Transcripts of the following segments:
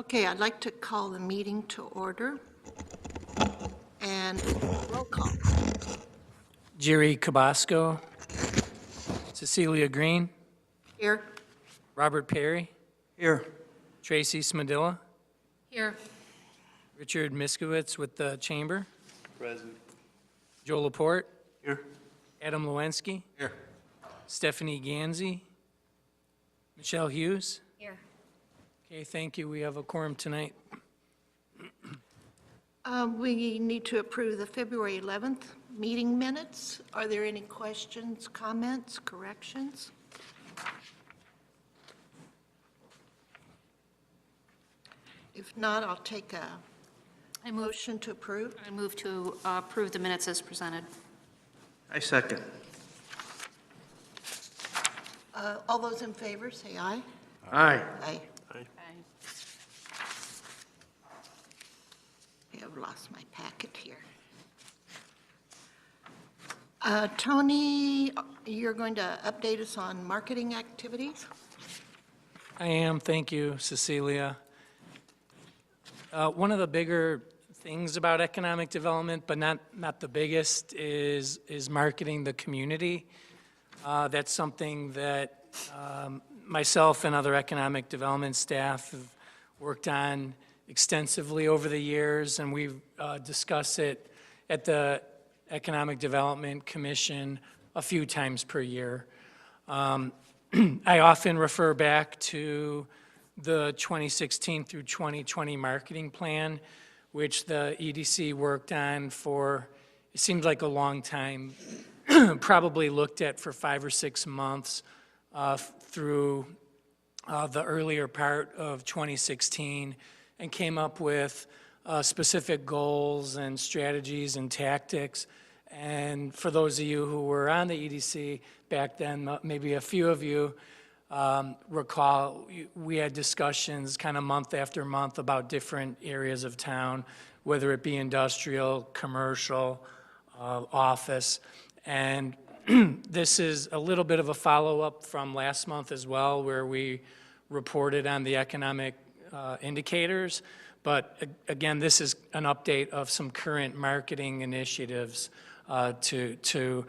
Okay, I'd like to call the meeting to order. And roll call. Jerry Cabasco, Cecilia Green, Here. Robert Perry, Here. Tracy Smadilla, Here. Richard Miskowitz with the Chamber, Present. Joe Laporte, Here. Adam Lewinsky, Here. Stephanie Ganzi, Michelle Hughes. Here. Okay, thank you. We have a quorum tonight. We need to approve the February 11th meeting minutes. Are there any questions, comments, corrections? If not, I'll take a motion to approve. I move to approve the minutes as presented. I second. All those in favor, say aye. Aye. Aye. Okay. I've lost my packet here. Tony, you're going to update us on marketing activities? I am, thank you, Cecilia. One of the bigger things about economic development, but not the biggest, is marketing the community. That's something that myself and other economic development staff have worked on extensively over the years, and we've discussed it at the Economic Development Commission a few times per year. I often refer back to the 2016 through 2020 marketing plan, which the EDC worked on for, it seems like a long time, probably looked at for 5 or 6 months through the earlier part of 2016, and came up with specific goals and strategies and tactics. And for those of you who were on the EDC back then, maybe a few of you recall, we had discussions kind of month after month about different areas of town, whether it be industrial, commercial, office. And this is a little bit of a follow-up from last month as well, where we reported on the economic indicators. But again, this is an update of some current marketing initiatives to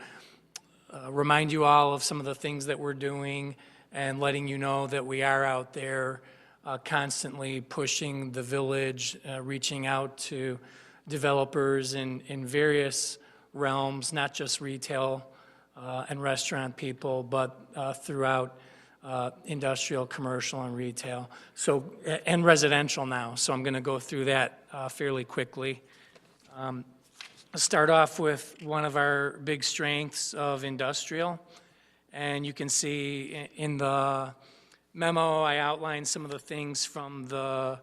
remind you all of some of the things that we're doing and letting you know that we are out there constantly pushing the village, reaching out to developers in various realms, not just retail and restaurant people, but throughout industrial, commercial, and retail, so, and residential now. So I'm going to go through that fairly quickly. I'll start off with one of our big strengths of industrial. And you can see in the memo, I outlined some of the things from the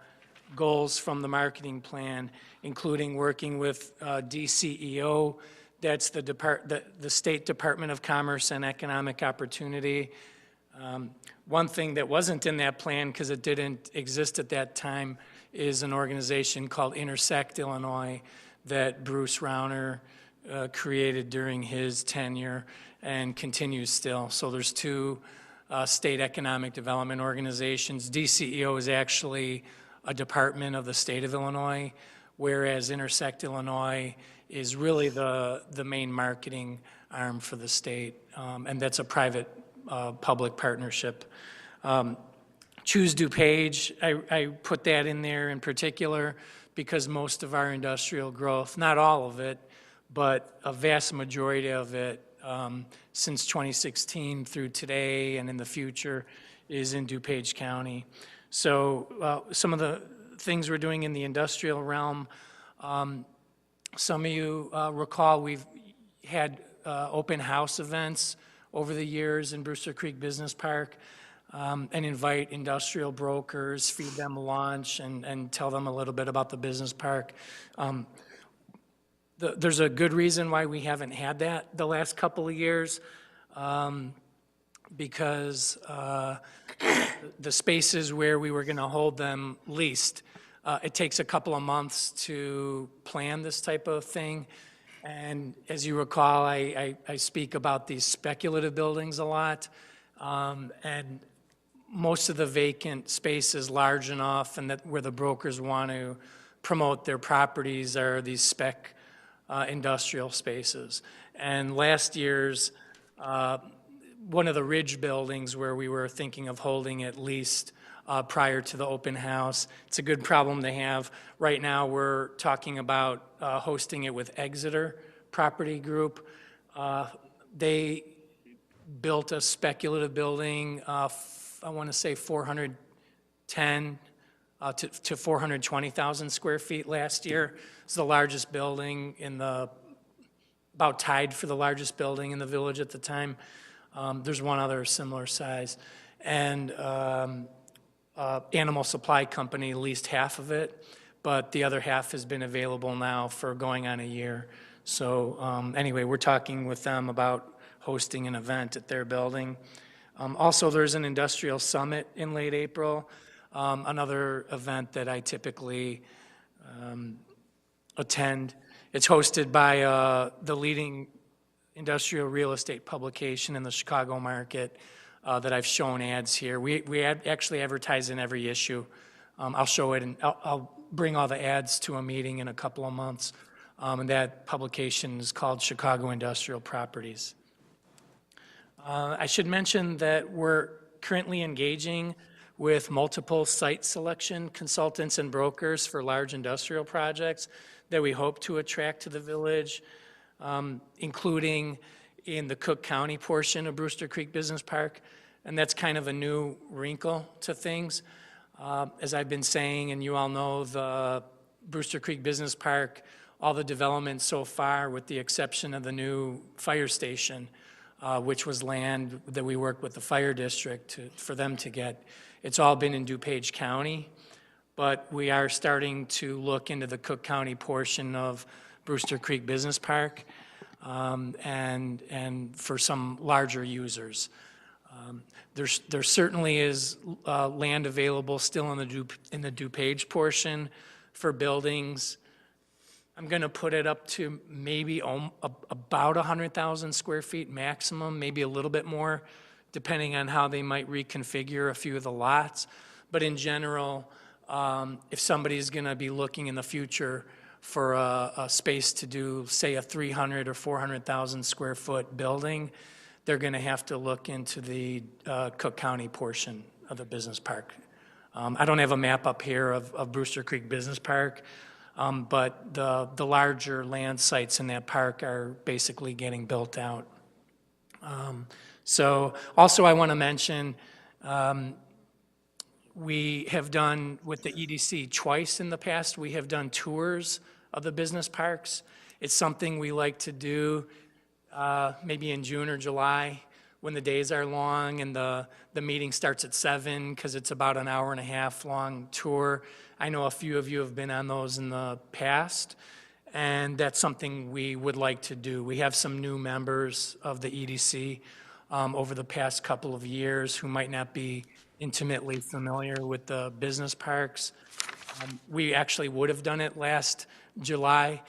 goals from the marketing plan, including working with DCEO, that's the State Department of Commerce and Economic Opportunity. One thing that wasn't in that plan, because it didn't exist at that time, is an organization called Intersect Illinois that Bruce Rauner created during his tenure and continues still. So there's two state economic development organizations. DCEO is actually a department of the state of Illinois, whereas Intersect Illinois is really the main marketing arm for the state, and that's a private public partnership. Choose DuPage, I put that in there in particular because most of our industrial growth, not all of it, but a vast majority of it since 2016 through today and in the future is in DuPage County. So some of the things we're doing in the industrial realm, some of you recall we've had open house events over the years in Brewster Creek Business Park, and invite industrial brokers, feed them lunch, and tell them a little bit about the business park. There's a good reason why we haven't had that the last couple of years, because the spaces where we were going to hold them leased, it takes a couple of months to plan this type of thing. And as you recall, I speak about these speculative buildings a lot. And most of the vacant space is large enough, and that where the brokers want to promote their properties are these spec industrial spaces. And last year's, one of the Ridge buildings where we were thinking of holding at least prior to the open house, it's a good problem to have. Right now, we're talking about hosting it with Exeter Property Group. They built a speculative building, I want to say 410 to 420,000 square feet last year. It's the largest building about tied for the largest building in the village at the time. There's one other similar size. And Animal Supply Company leased half of it, but the other half has been available now for going on a year. So anyway, we're talking with them about hosting an event at their building. Also, there's an industrial summit in late April, another event that I typically attend. It's hosted by the leading industrial real estate publication in the Chicago market that I've shown ads here. We actually advertise in every issue. I'll show it, and I'll bring all the ads to a meeting in a couple of months. And that publication is called Chicago Industrial Properties. I should mention that we're currently engaging with multiple site selection consultants and brokers for large industrial projects that we hope to attract to the village, including in the Cook County portion of Brewster Creek Business Park. And that's kind of a new wrinkle to things. As I've been saying, and you all know, the Brewster Creek Business Park, all the development so far, with the exception of the new fire station, which was land that we worked with the fire district for them to get. It's all been in DuPage County, but we are starting to look into the Cook County portion of Brewster Creek Business Park and for some larger users. There certainly is land available still in the DuPage portion for buildings. I'm going to put it up to maybe about 100,000 square feet maximum, maybe a little bit more, depending on how they might reconfigure a few of the lots. But in general, if somebody's going to be looking in the future for a space to do, say, a 300 or 400,000 square foot building, they're going to have to look into the Cook County portion of the business park. I don't have a map up here of Brewster Creek Business Park, but the larger land sites in that park are basically getting built out. So also I want to mention, we have done with the EDC twice in the past, we have done tours of the business parks. It's something we like to do maybe in June or July when the days are long and the meeting starts at 7 because it's about an hour and a half long tour. I know a few of you have been on those in the past, and that's something we would like to do. We have some new members of the EDC over the past couple of years who might not be intimately familiar with the business parks. We actually would have done it last July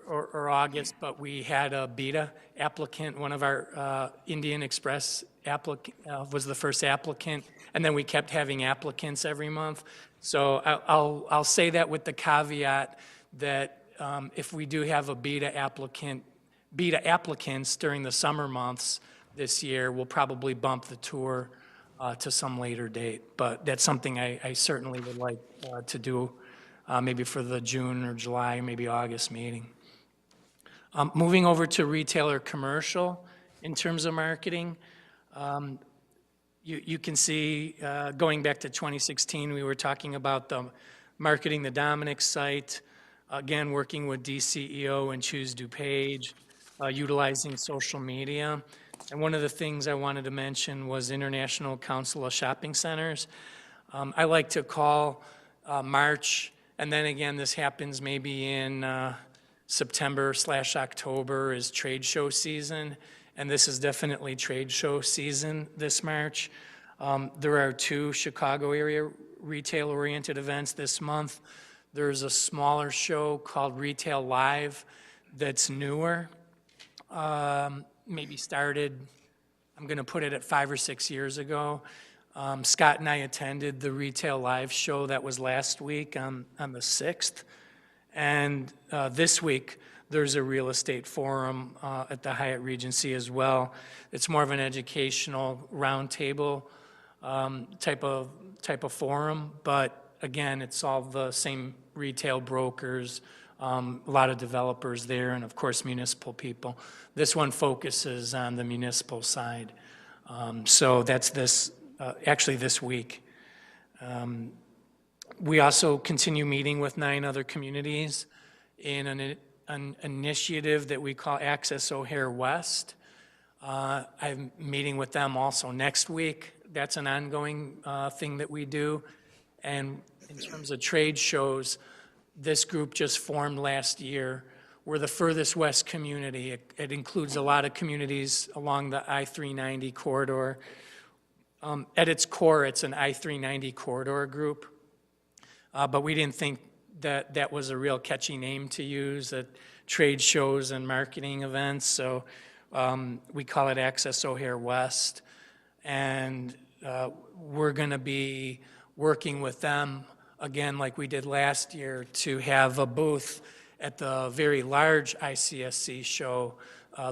or August, but we had a beta applicant. One of our Indian Express applicant was the first applicant, and then we kept having applicants every month. So I'll say that with the caveat that if we do have a beta applicants during the summer months this year, we'll probably bump the tour to some later date. But that's something I certainly would like to do maybe for the June or July, maybe August meeting. Moving over to retailer commercial in terms of marketing, you can see going back to 2016, we were talking about the marketing the Dominic site, again, working with DCEO and Choose DuPage, utilizing social media. And one of the things I wanted to mention was International Council of Shopping Centers. I like to call March, and then again, this happens maybe in September/October is trade show season, and this is definitely trade show season this March. There are 2 Chicago area retail-oriented events this month. There's a smaller show called Retail Live that's newer, maybe started, I'm going to put it at 5 or 6 years ago. Scott and I attended the Retail Live show that was last week on the 6th. And this week, there's a real estate forum at the Hyatt Regency as well. It's more of an educational roundtable type of forum, but again, it's all the same retail brokers, a lot of developers there, and of course, municipal people. This one focuses on the municipal side. So that's actually this week. We also continue meeting with 9 other communities in an initiative that we call Access O'Hare West. I'm meeting with them also next week. That's an ongoing thing that we do. And in terms of trade shows, this group just formed last year. We're the furthest west community. It includes a lot of communities along the I-390 corridor. At its core, it's an I-390 corridor group. But we didn't think that was a real catchy name to use at trade shows and marketing events. So we call it Access O'Hare West. And we're going to be working with them, again, like we did last year, to have a booth at the very large ICSC show,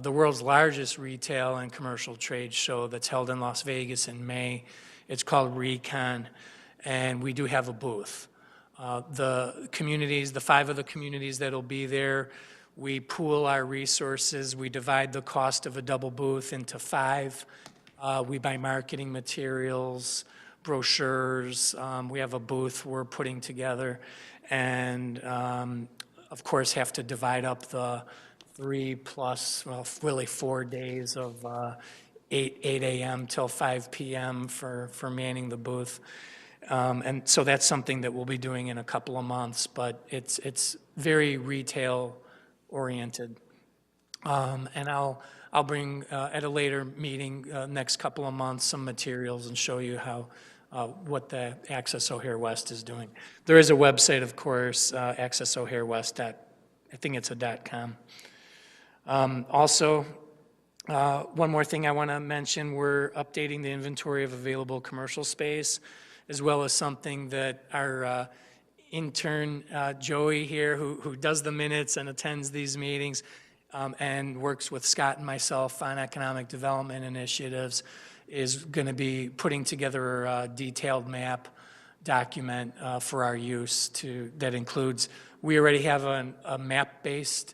the world's largest retail and commercial trade show that's held in Las Vegas in May. It's called Recon, and we do have a booth. The communities, the 5 of the communities that'll be there, we pool our resources. We divide the cost of a double booth into 5. We buy marketing materials, brochures. We have a booth we're putting together, and of course have to divide up the 3 plus, well, really 4 days of 8 a.m. till 5 p.m. for manning the booth. And so that's something that we'll be doing in a couple of months, but it's very retail oriented. And I'll bring at a later meeting next couple of months some materials and show you how what the Access O'Hare West is doing. There is a website, of course, accessoharewest. I think it's a .com. Also, one more thing I want to mention, we're updating the inventory of available commercial space, as well as something that our intern, Joey here, who does the minutes and attends these meetings, and works with Scott and myself on economic development initiatives, is going to be putting together a detailed map document for our use that includes, we already have a map-based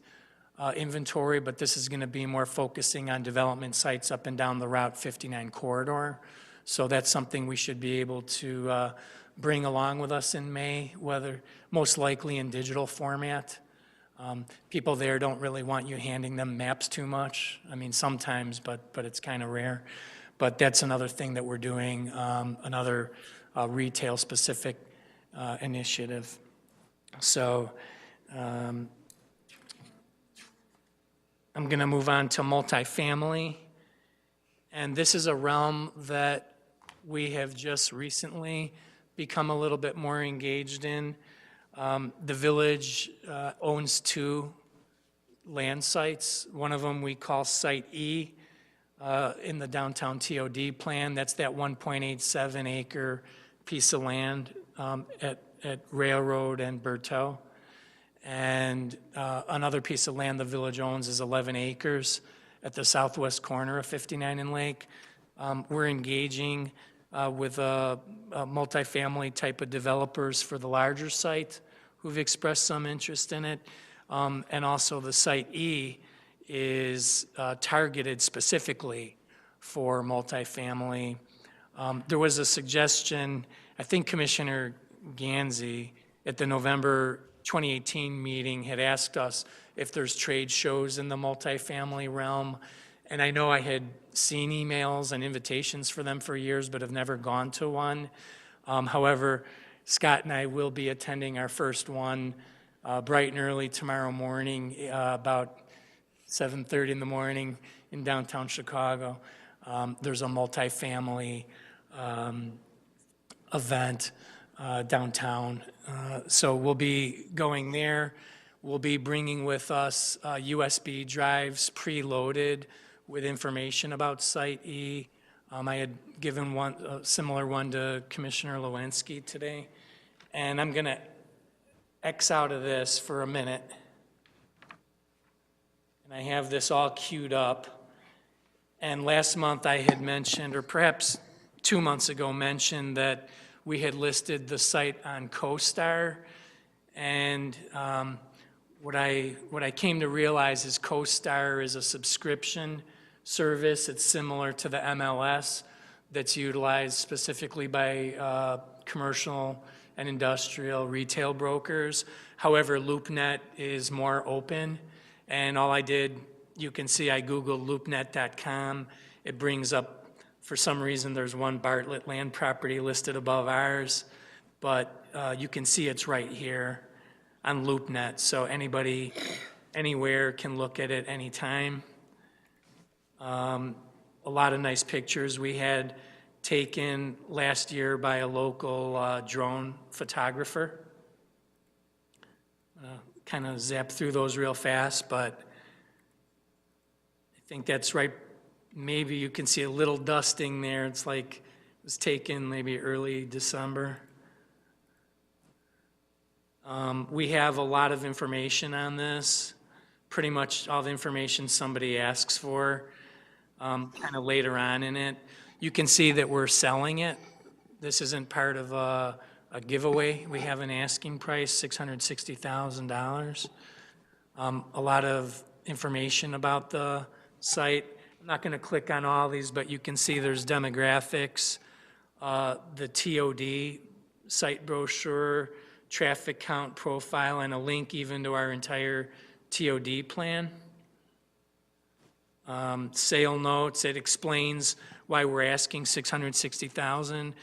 inventory, but this is going to be more focusing on development sites up and down the Route 59 corridor. So that's something we should be able to bring along with us in May, whether most likely in digital format. People there don't really want you handing them maps too much. I mean, sometimes, but it's kind of rare. But that's another thing that we're doing, another retail-specific initiative. So I'm going to move on to multifamily. And this is a realm that we have just recently become a little bit more engaged in. The village owns 2 land sites. One of them we call Site E in the downtown TOD plan. That's that 1.87 acre piece of land at Railroad and Berteau. And another piece of land the village owns is 11 acres at the southwest corner of 59 and Lake. We're engaging with a multifamily type of developers for the larger site who've expressed some interest in it. And also the Site E is targeted specifically for multifamily. There was a suggestion, I think Commissioner Gansey at the November 2018 meeting had asked us if there's trade shows in the multifamily realm. And I know I had seen emails and invitations for them for years, but have never gone to one. However, Scott and I will be attending our first one bright and early tomorrow morning, about 7:30 in the morning in downtown Chicago. There's a multifamily event downtown. So we'll be going there. We'll be bringing with us USB drives preloaded with information about Site E, I had given a similar one to Commissioner Lewinsky today, and I'm going to X out of this for a minute. And I have this all queued up. And last month I had mentioned, or perhaps 2 months ago mentioned, that we had listed the site on CoStar. And what I came to realize is CoStar is a subscription service. It's similar to the MLS that's utilized specifically by commercial and industrial retail brokers. However, LoopNet is more open, and all I did, you can see I Googled loopnet.com. It brings up, for some reason, there's one Bartlett land property listed above ours, but you can see it's right here on LoopNet, so anybody, anywhere can look at it anytime. A lot of nice pictures we had taken last year by a local drone photographer. Kind of zap through those real fast, but I think that's right. Maybe you can see a little dusting there. It's like it was taken maybe early December. We have a lot of information on this, pretty much all the information somebody asks for, kind of later on in it. You can see that we're selling it. This isn't part of a giveaway. We have an asking price, $660,000. A lot of information about the site. I'm not going to click on all these, but you can see there's demographics, the TOD site brochure, traffic count profile, and a link even to our entire TOD plan. Sale notes, it explains why we're asking $660,000.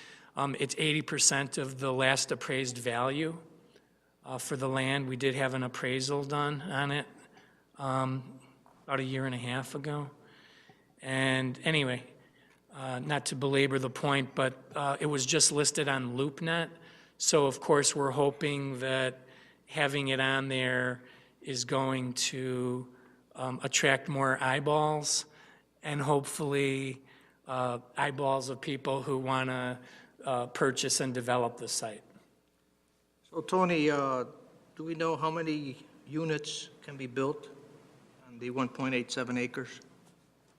It's 80% of the last appraised value for the land. We did have an appraisal done on it about a year and a half ago. And anyway, not to belabor the point, but it was just listed on LoopNet. So of course, we're hoping that having it on there is going to attract more eyeballs and hopefully eyeballs of people who want to purchase and develop the site. So Tony, do we know how many units can be built on the 1.87 acres?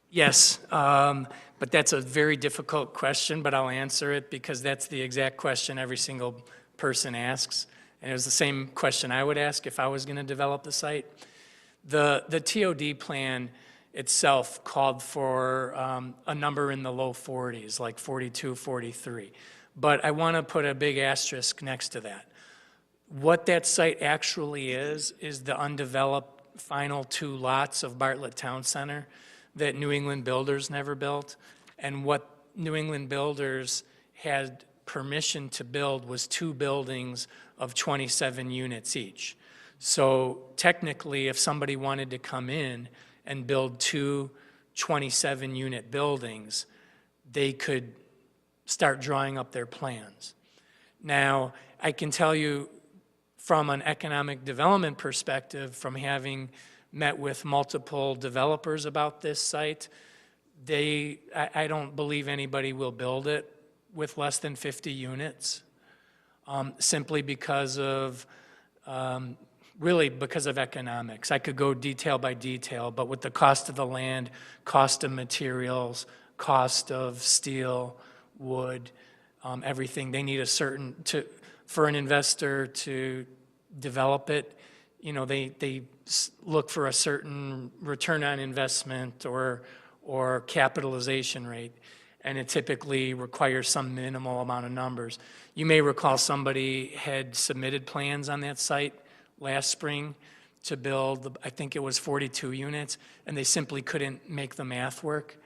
Yes, but that's a very difficult question, but I'll answer it because that's the exact question every single person asks. And it was the same question I would ask if I was going to develop the site. The TOD plan itself called for a number in the low 40s, like 42, 43. But I want to put a big asterisk next to that. What that site actually is the undeveloped final 2 lots of Bartlett Town Center that New England Builders never built. And what New England Builders had permission to build was 2 buildings of 27 units each. So technically, if somebody wanted to come in and build 2 27-unit buildings, they could start drawing up their plans. Now, I can tell you from an economic development perspective, from having met with multiple developers about this site, I don't believe anybody will build it with less than 50 units, simply because of, really because of economics. I could go detail by detail, but with the cost of the land, cost of materials, cost of steel, wood, everything, they need a certain, for an investor to develop it, you know, they look for a certain return on investment or capitalization rate, and it typically requires some minimal amount of numbers. You may recall somebody had submitted plans on that site last spring to build, I think it was 42 units, and they simply couldn't make the math work.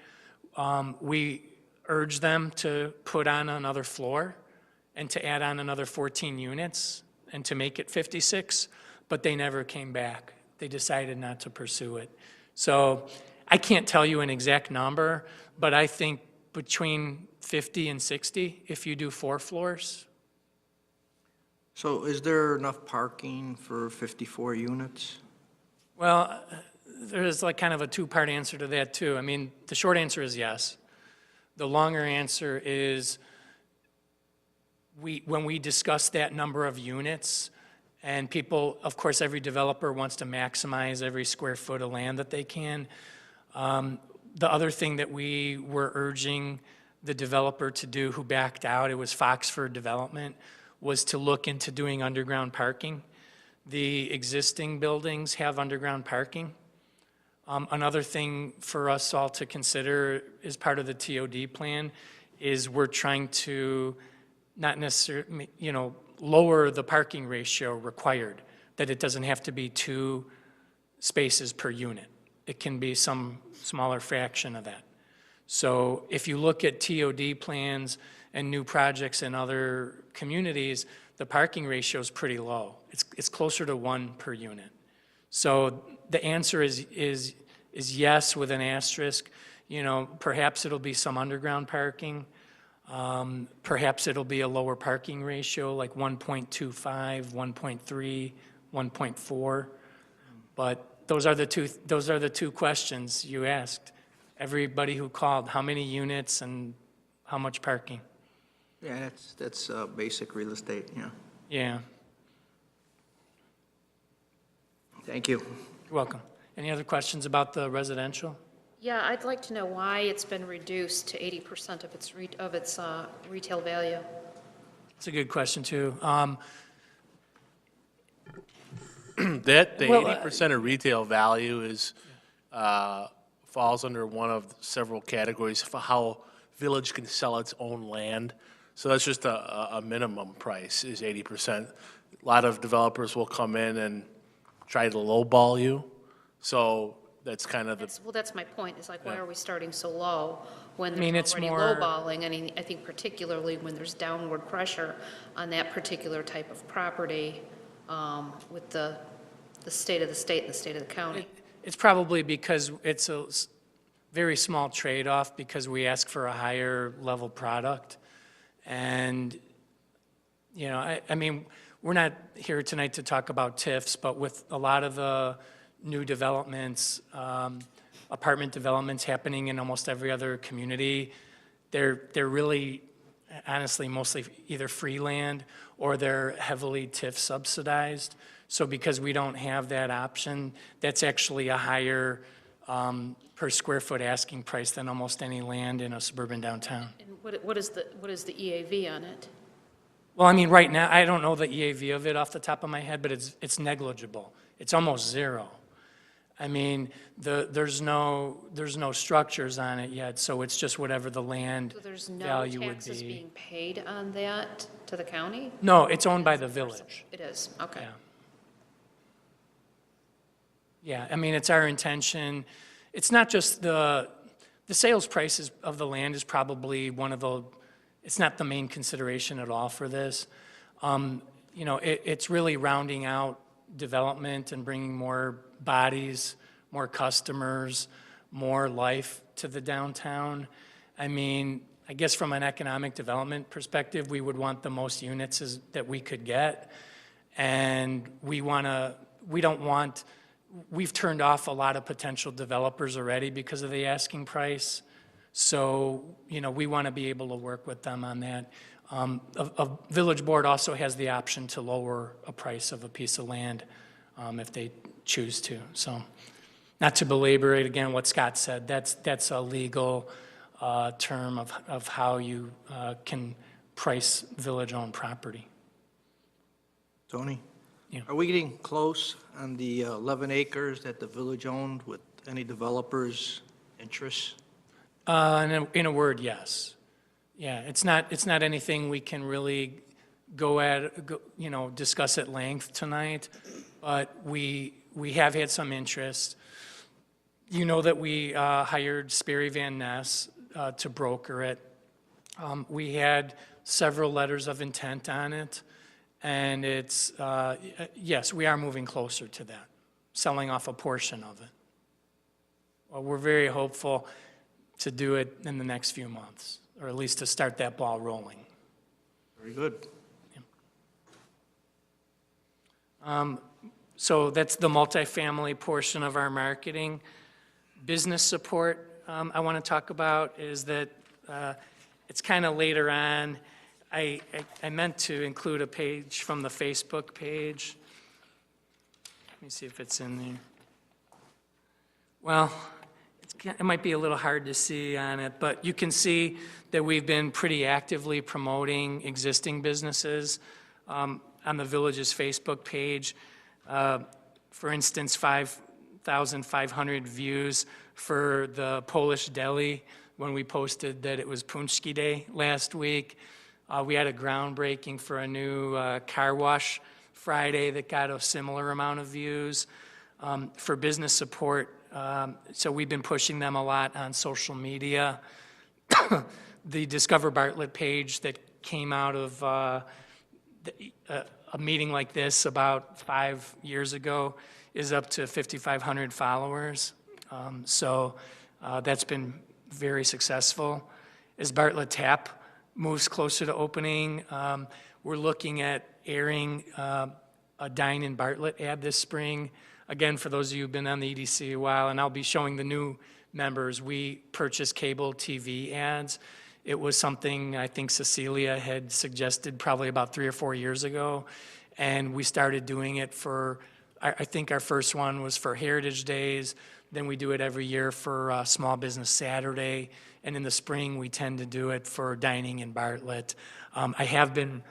We urged them to put on another floor and to add on another 14 units and to make it 56, but they never came back. They decided not to pursue it. So I can't tell you an exact number, but I think between 50 and 60 if you do 4 floors. So is there enough parking for 54 units? Well, there's like kind of a 2-part answer to that too. I mean, the short answer is yes. The longer answer is, when we discuss that number of units, and people, of course, every developer wants to maximize every square foot of land that they can. The other thing that we were urging the developer to do who backed out, it was Foxford Development, was to look into doing underground parking. The existing buildings have underground parking. Another thing for us all to consider as part of the TOD plan is we're trying to not necessarily, lower the parking ratio required, that it doesn't have to be 2 spaces per unit. It can be some smaller fraction of that. So if you look at TOD plans and new projects in other communities, the parking ratio is pretty low. It's closer to 1 per unit. So the answer is yes with an asterisk. Perhaps it'll be some underground parking. Perhaps it'll be a lower parking ratio, like 1.25, 1.3, 1.4. But those are the two questions you asked. Everybody who called, how many units and how much parking? Yeah, that's basic real estate, yeah. Yeah, Thank you. you're welcome. Any other questions about the residential? Yeah, I'd like to know why it's been reduced to 80% of its retail value. It's a good question, too. The Well, 80% of retail value is, falls under one of several categories for how village can sell its own land. So that's just a minimum price is 80%. A lot of developers will come in and try to lowball you. So that's kind of the, That's my point, is like, why are we starting so low when mean, there's it's already more- lowballing? I think particularly when there's downward pressure on that particular type of property with the state of the state and the state of the county. It's probably because it's a very small trade-off because we ask for a higher level product. And, I mean, we're not here tonight to talk about TIFs, but with a lot of the new developments, apartment developments happening in almost every other community, they're really, honestly, mostly either free land or they're heavily TIF subsidized. So because we don't have that option, that's actually a higher per square foot asking price than almost any land in a suburban downtown. And what is the EAV on it? Well, I mean, right now, I don't know the EAV of it off the top of my head, but it's negligible. It's almost zero. I mean, there's no structures on it yet, so it's just whatever the land So there's no value would taxes be. being paid on that to the county? No, it's owned by the village. It is, okay. Yeah. Yeah, I mean, it's our intention. It's not just the sales prices of the land is probably it's not the main consideration at all for this. It's really rounding out development and bringing more bodies, more customers, more life to the downtown. I mean, I guess from an economic development perspective, we would want the most units that we could get. And we've turned off a lot of potential developers already because of the asking price. So, we want to be able to work with them on that. A village board also has the option to lower a price of a piece of land if they choose to. So, not to belabor it again, what Scott said, that's a legal term of how you can price village-owned property. Tony? Yeah. Are we getting close on the 11 acres that the village owned with any developers' interests? In a word, yes. Yeah, it's not anything we can really discuss at length tonight, but we have had some interest. You know that we hired Sperry Van Ness to broker it. We had several letters of intent on it, and it's, yes, we are moving closer to that, selling off a portion of it. Well, we're very hopeful to do it in the next few months, or at least to start that ball rolling. Very good. So that's the multifamily portion of our marketing. Business support I want to talk about is that It's kind of later on. I meant to include a page from the Facebook page. Let me see if it's in there. Well, it might be a little hard to see on it, but you can see that we've been pretty actively promoting existing businesses on the village's Facebook page. For instance, 5,500 views for the Polish deli when we posted that it was Punchki Day last week. We had a groundbreaking for a new car wash Friday that got a similar amount of views. For business support, so we've been pushing them a lot on social media. The Discover Bartlett page that came out of a meeting like this about 5 years ago is up to 5,500 followers. So that's been very successful. As Bartlett Tap moves closer to opening, we're looking at airing a Dine in Bartlett ad this spring. Again, for those of you who've been on the EDC a while, and I'll be showing the new members, we purchased cable TV ads. It was something I think Cecilia had suggested probably about 3 or 4 years ago, and we started doing it for, I think our first one was for Heritage Days, then we do it every year for Small Business Saturday, and in the spring we tend to do it for Dining in Bartlett. I have been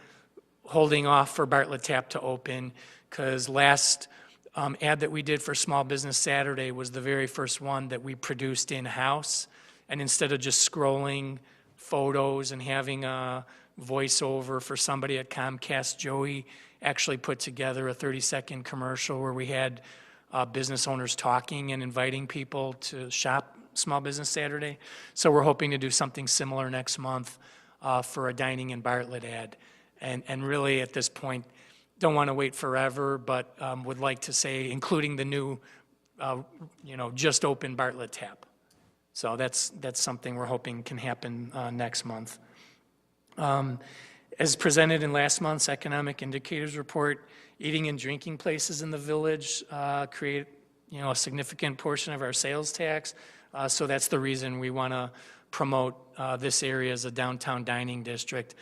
holding off for Bartlett Tap to open because last ad that we did for Small Business Saturday was the very first one that we produced in-house. And instead of just scrolling photos and having a voiceover for somebody at Comcast, Joey actually put together a 30-second commercial where we had business owners talking and inviting people to shop Small Business Saturday. So we're hoping to do something similar next month for a Dining in Bartlett ad. And really, at this point, don't want to wait forever, but would like to say, including the new, just open Bartlett Tap. So that's something we're hoping can happen next month. As presented in last month's Economic Indicators Report, eating and drinking places in the village create, a significant portion of our sales tax. So that's the reason we want to promote this area as a downtown dining district.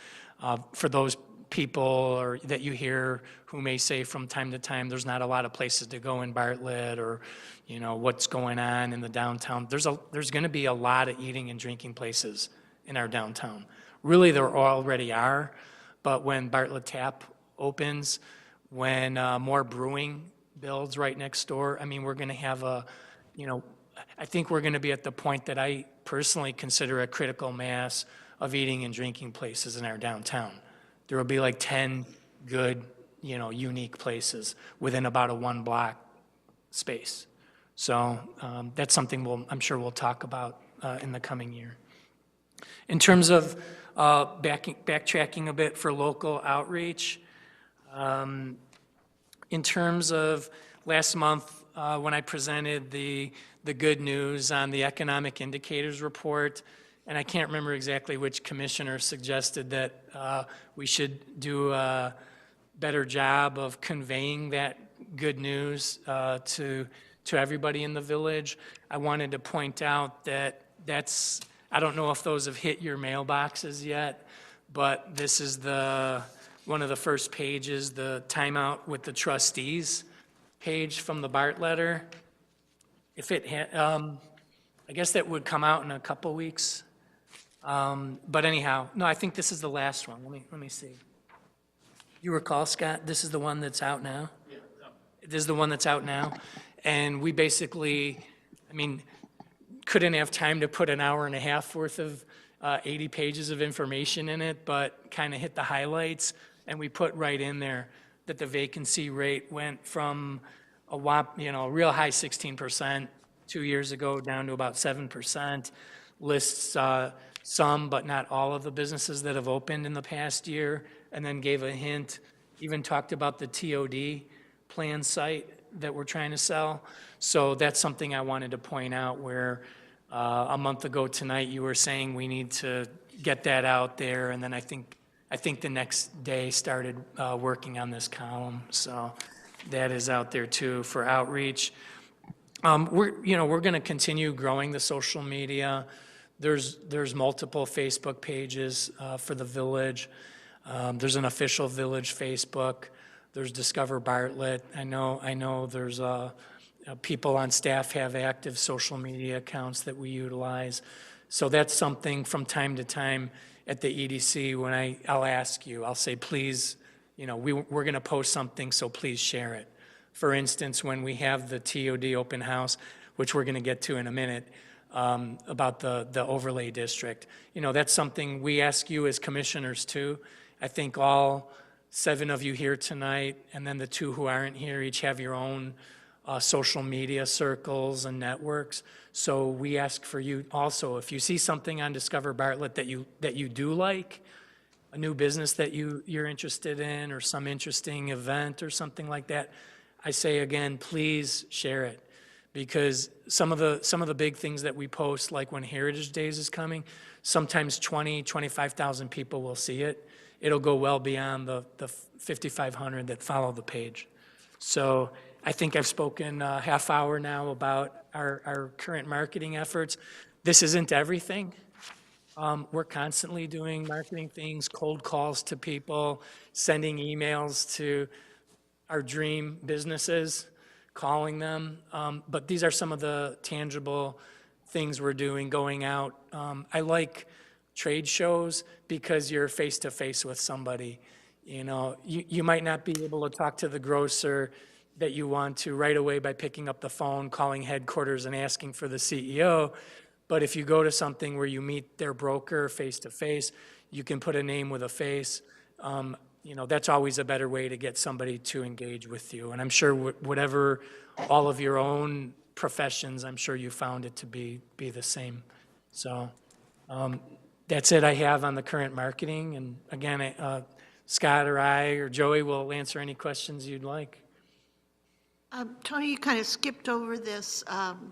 For those people that you hear who may say from time to time there's not a lot of places to go in Bartlett, or what's going on in the downtown, there's going to be a lot of eating and drinking places in our downtown. Really, there already are, but when Bartlett Tap opens, when more brewing builds right next door, we're going to have I think we're going to be at the point that I personally consider a critical mass of eating and drinking places in our downtown. There will be like 10 good, unique places within about a 1-block space. So that's something I'm sure we'll talk about in the coming year. In terms of backtracking a bit for local outreach, in terms of last month when I presented the good news on the Economic Indicators Report, and I can't remember exactly which commissioner suggested that we should do a better job of conveying that good news to everybody in the village. I wanted to point out that I don't know if those have hit your mailboxes yet, but this is one of the first pages, the timeout with the trustees page from the Bart letter. If it I guess that would come out in a couple weeks. But anyhow, no, I think this is the last one. Let me see. You recall, Scott, this is the one that's out now? Yeah. This is the one that's out now. And we basically, couldn't have time to put an hour and a half worth of 80 pages of information in it, but kind of hit the highlights. And we put right in there that the vacancy rate went from a real high 16% 2 years ago down to about 7%. Lists some, but not all of the businesses that have opened in the past year, and then gave a hint, even talked about the TOD plan site that we're trying to sell. So that's something I wanted to point out, where a month ago tonight you were saying we need to get that out there, and then I think the next day started working on this column. So that is out there too for outreach. We're going to continue growing the social media. There's multiple Facebook pages for the village. There's an official village Facebook. There's Discover Bartlett. I know there's people on staff have active social media accounts that we utilize. So that's something from time to time at the EDC when I'll ask you, I'll say, please, we're going to post something, so please share it. For instance, when we have the TOD open house, which we're going to get to in a minute, about the overlay district, that's something we ask you as commissioners too. I think all 7 of you here tonight, and then the 2 who aren't here, each have your own social media circles and networks. So we ask for you also, if you see something on Discover Bartlett that you do like, a new business that you're interested in, or some interesting event or something like that, I say again, please share it. Because some of the big things that we post, like when Heritage Days is coming, sometimes 25,000 people will see it. It'll go well beyond the 5,500 that follow the page. So I think I've spoken a half hour now about our current marketing efforts. This isn't everything. We're constantly doing marketing things, cold calls to people, sending emails to our dream businesses, calling them. But these are some of the tangible things we're doing, going out. I like trade shows because you're face-to-face with somebody. You might not be able to talk to the grocer that you want to right away by picking up the phone, calling headquarters and asking for the CEO. But if you go to something where you meet their broker face-to-face, you can put a name with a face. That's always a better way to get somebody to engage with you. And I'm sure whatever, all of your own professions, I'm sure you found it to be the same. So that's it I have on the current marketing. And again, Scott or I or Joey will answer any questions you'd like. Tony, you kind of skipped over this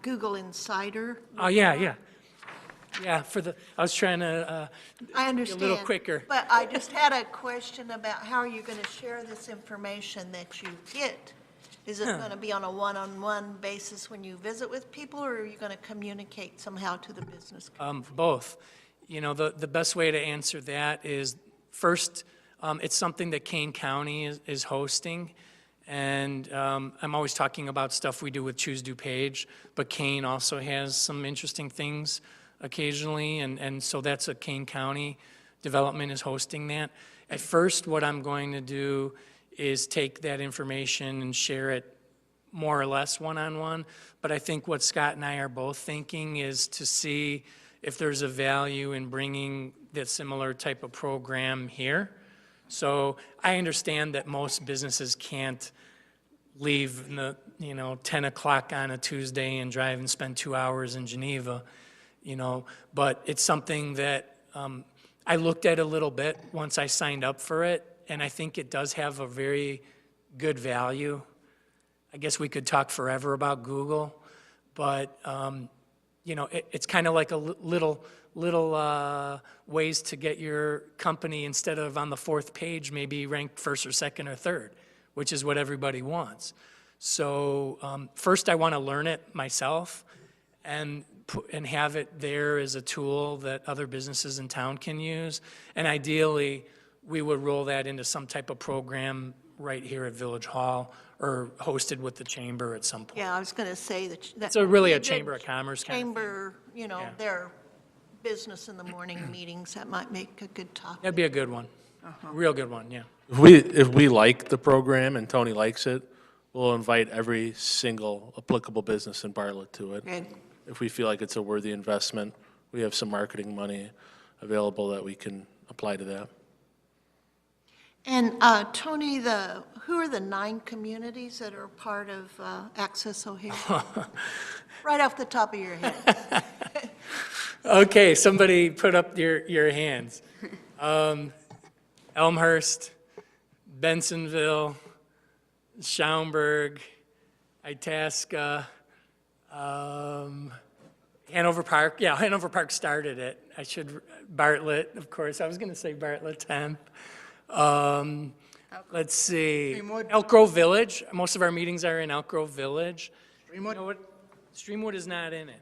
Google Insider. Oh, yeah. Yeah, I was trying to I be a understand. little quicker. But I just had a question about how are you going to share this information that you get? Is it going to be on a one-on-one basis when you visit with people, or are you going to communicate somehow to the business? Both. The best way to answer that is, first, it's something that Kane County is hosting. And I'm always talking about stuff we do with Choose DuPage, but Kane also has some interesting things occasionally, and so that's a Kane County development is hosting that. At first, what I'm going to do is take that information and share it more or less one-on-one, but I think what Scott and I are both thinking is to see if there's a value in bringing that similar type of program here. So I understand that most businesses can't leave in the 10 o'clock on a Tuesday and drive and spend 2 hours in Geneva, but it's something that I looked at a little bit once I signed up for it, and I think it does have a very good value. I guess we could talk forever about Google, but it's kind of like a little ways to get your company, instead of on the 4th page, maybe ranked 1st or 2nd or 3rd, which is what everybody wants. So first I want to learn it myself and have it there as a tool that other businesses in town can use. And ideally, we would roll that into some type of program right here at Village Hall or hosted with the chamber at some point. Yeah, I was going to say that. It's really a Chamber of Commerce kind of thing. Chamber, Yeah. their business in the morning meetings, that might make a good topic. That'd be a good one. Real good one, yeah. If we like the program and Tony likes it, we'll invite every single applicable business in Bartlett to it. Good. If we feel like it's a worthy investment, we have some marketing money available that we can apply to that. And Tony, who are the 9 communities that are part of Access O'Hare? Right off the top of your head. Okay, somebody put up your hands. Elmhurst, Bensonville, Schaumburg, Itasca, Hanover Park. Yeah, Hanover Park started it. Bartlett, of course. I was going to say Bartlett 10th. Let's see. Streamwood? Elk Grove Village. Most of our meetings are in Elk Grove Village. Streamwood? You know what? Streamwood is not in it.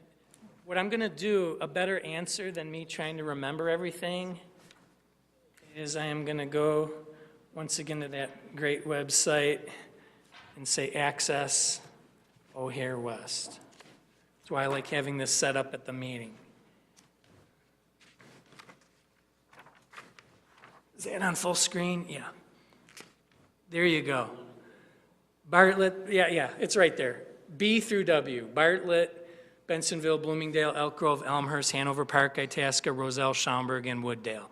What I'm going to do, a better answer than me trying to remember everything, is I am going to go once again to that great website and say Access O'Hare West. That's why I like having this set up at the meeting. Is that on full screen? Yeah. There you go. Bartlett, yeah, it's right there. B through W, Bartlett, Bensonville, Bloomingdale, Elk Grove, Elmhurst, Hanover Park, Itasca, Roselle, Schaumburg, and Wooddale.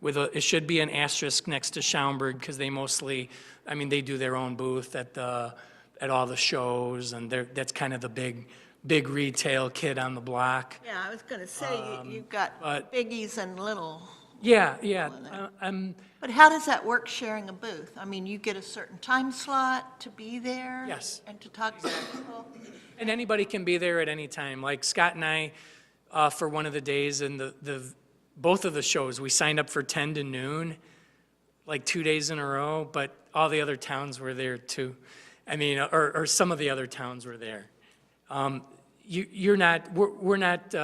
It should be an asterisk next to Schaumburg, because they mostly, they do their own booth at all the shows, and that's kind of the big retail kid on the block. Yeah, I was going to say, you've got biggies and little. Yeah. But how does that work, sharing a booth? I mean, you get a certain time slot to be there? Yes. And to talk to people? And anybody can be there at any time. Like Scott and I, for one of the days, and both of the shows, we signed up for 10 to noon, like 2 days in a row, but all the other towns were there too. Or some of the other towns were there. We're not,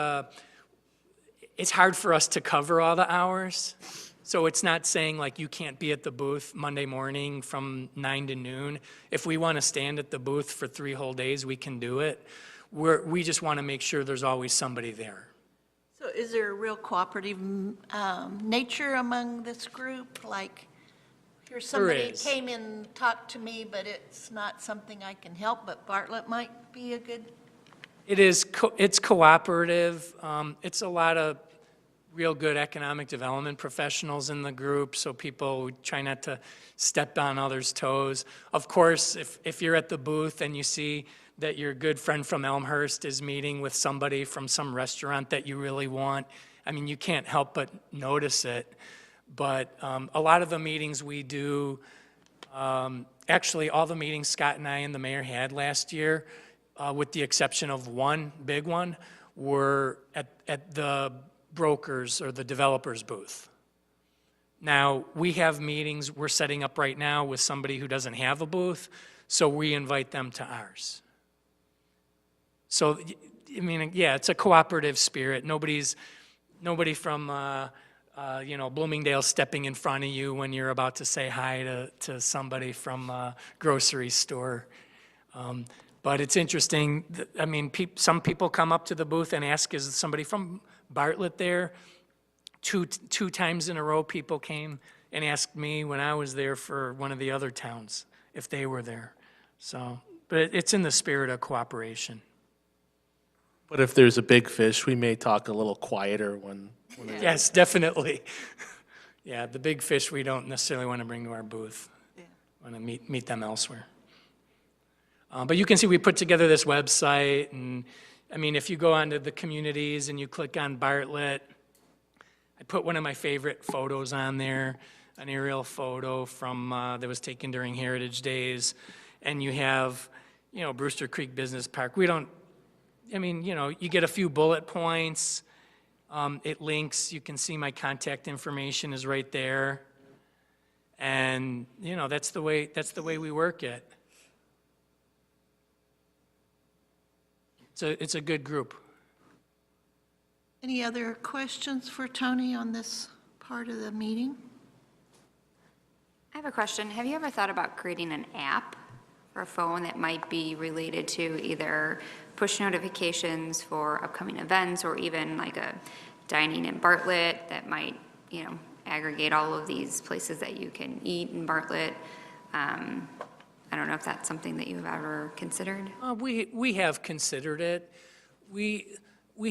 it's hard for us to cover all the hours. So it's not saying like you can't be at the booth Monday morning from 9 to noon. If we want to stand at the booth for 3 whole days, we can do it. We just want to make sure there's always somebody there. So is there a real cooperative nature among this group? Like, here's somebody came in, talked to me, but it's not something I can help, but Bartlett might be a good... It's cooperative. It's a lot of real good economic development professionals in the group, so people try not to step on others' toes. Of course, if you're at the booth and you see that your good friend from Elmhurst is meeting with somebody from some restaurant that you really want, you can't help but notice it. But a lot of the meetings we do, actually all the meetings Scott and I and the mayor had last year, with the exception of one big one, were at the brokers or the developers booth. Now, we have meetings we're setting up right now with somebody who doesn't have a booth, so we invite them to ours. So, it's a cooperative spirit. Nobody from, Bloomingdale stepping in front of you when you're about to say hi to somebody from a grocery store. But it's interesting, some people come up to the booth and ask, is somebody from Bartlett there? Two times in a row, people came and asked me when I was there for one of the other towns, if they were there. So, but it's in the spirit of cooperation. But if there's a big fish, we may talk a little quieter when Yes, definitely. Yeah, the big fish we don't necessarily want to bring to our booth. Yeah. Want to meet them elsewhere. But you can see we put together this website, and if you go onto the communities and you click on Bartlett, I put one of my favorite photos on there, an aerial photo from that was taken during Heritage Days, and you have, Brewster Creek Business Park. We don't, you get a few bullet points. It links. You can see my contact information is right there, and that's the way we work it. It's a good group. Any other questions for Tony on this part of the meeting? I have a question. Have you ever thought about creating an app for a phone that might be related to either push notifications for upcoming events or even like a dining in Bartlett that might, aggregate all of these places that you can eat in Bartlett? I don't know if that's something that you've ever considered. We have considered it. We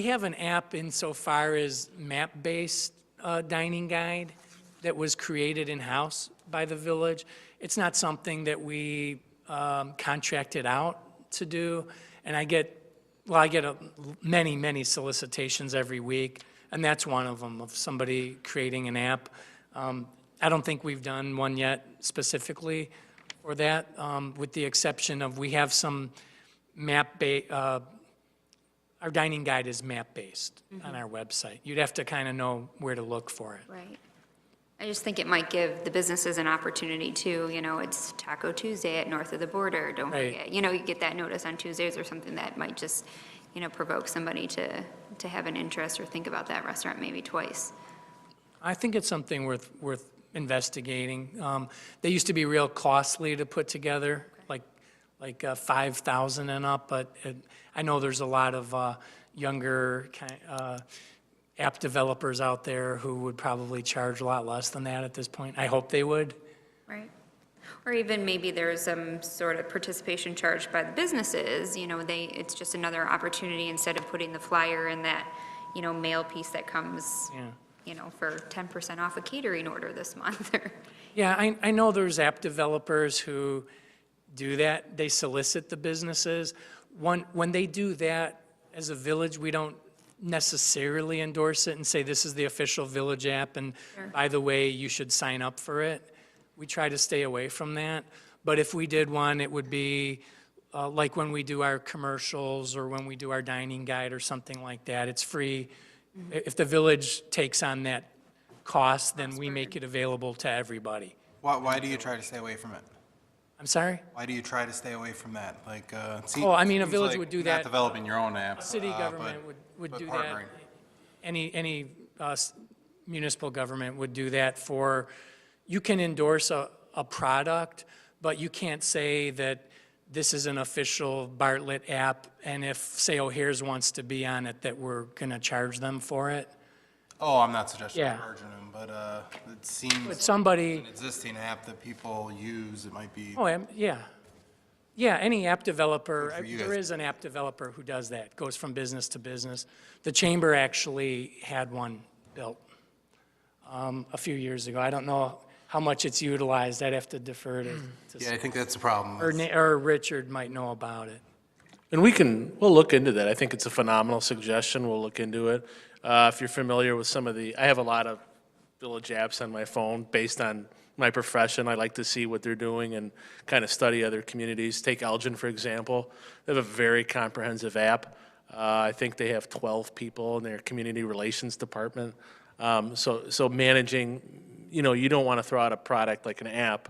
have an app insofar as map-based dining guide that was created in-house by the village. It's not something that we contracted out to do, and I get many solicitations every week, and that's one of them, of somebody creating an app. I don't think we've done one yet specifically for that, with the exception of we have some our dining guide is map-based on our website. You'd have to kind of know where to look for it. Right. I just think it might give the businesses an opportunity too. It's Taco Tuesday at North of the Border. Don't Right. forget. You get that notice on Tuesdays or something that might just provoke somebody to have an interest or think about that restaurant maybe twice? I think it's something worth investigating. They used to be real costly to put together, like 5,000 and up, but I know there's a lot of younger app developers out there who would probably charge a lot less than that at this point. I hope they would. Right. Or even maybe there's some sort of participation charged by the businesses, it's just another opportunity instead of putting the flyer in that, mail piece that comes, Yeah. For 10% off a catering order this month. Yeah, I know there's app developers who do that. They solicit the businesses. When they do that, as a village, we don't necessarily endorse it and say this is the official village app, and Sure. by the way, you should sign up for it. We try to stay away from that. But if we did one, it would be like when we do our commercials or when we do our dining guide or something like that. It's free. If the village takes on that cost, then we make it available to everybody. Why do you try to stay away from it? I'm sorry? Why do you try to stay away from that? Like, Oh, I mean, a seems village like would do not that. developing your own app. City but- government would but do that. partnering. Any municipal government would do that for, you can endorse a product, but you can't say that this is an official Bartlett app, and if, say, O'Hare's wants to be on it, that we're going to charge them for it. Oh, I'm not suggesting Yeah. charging them, but it seems But somebody, an existing app that people use, it might be. yeah. Yeah, any app developer, Good for you there guys. is an app developer who does that, goes from business to business. The chamber actually had one built a few years ago. I don't know how much it's utilized. I'd have to defer to Yeah, I think that's the problem. or Richard might know about it. And we'll look into that. I think it's a phenomenal suggestion. We'll look into it. If you're familiar with I have a lot of village apps on my phone based on my profession. I like to see what they're doing and kind of study other communities. Take Elgin, for example. They have a very comprehensive app. I think they have 12 people in their community relations department. So managing, you don't want to throw out a product like an app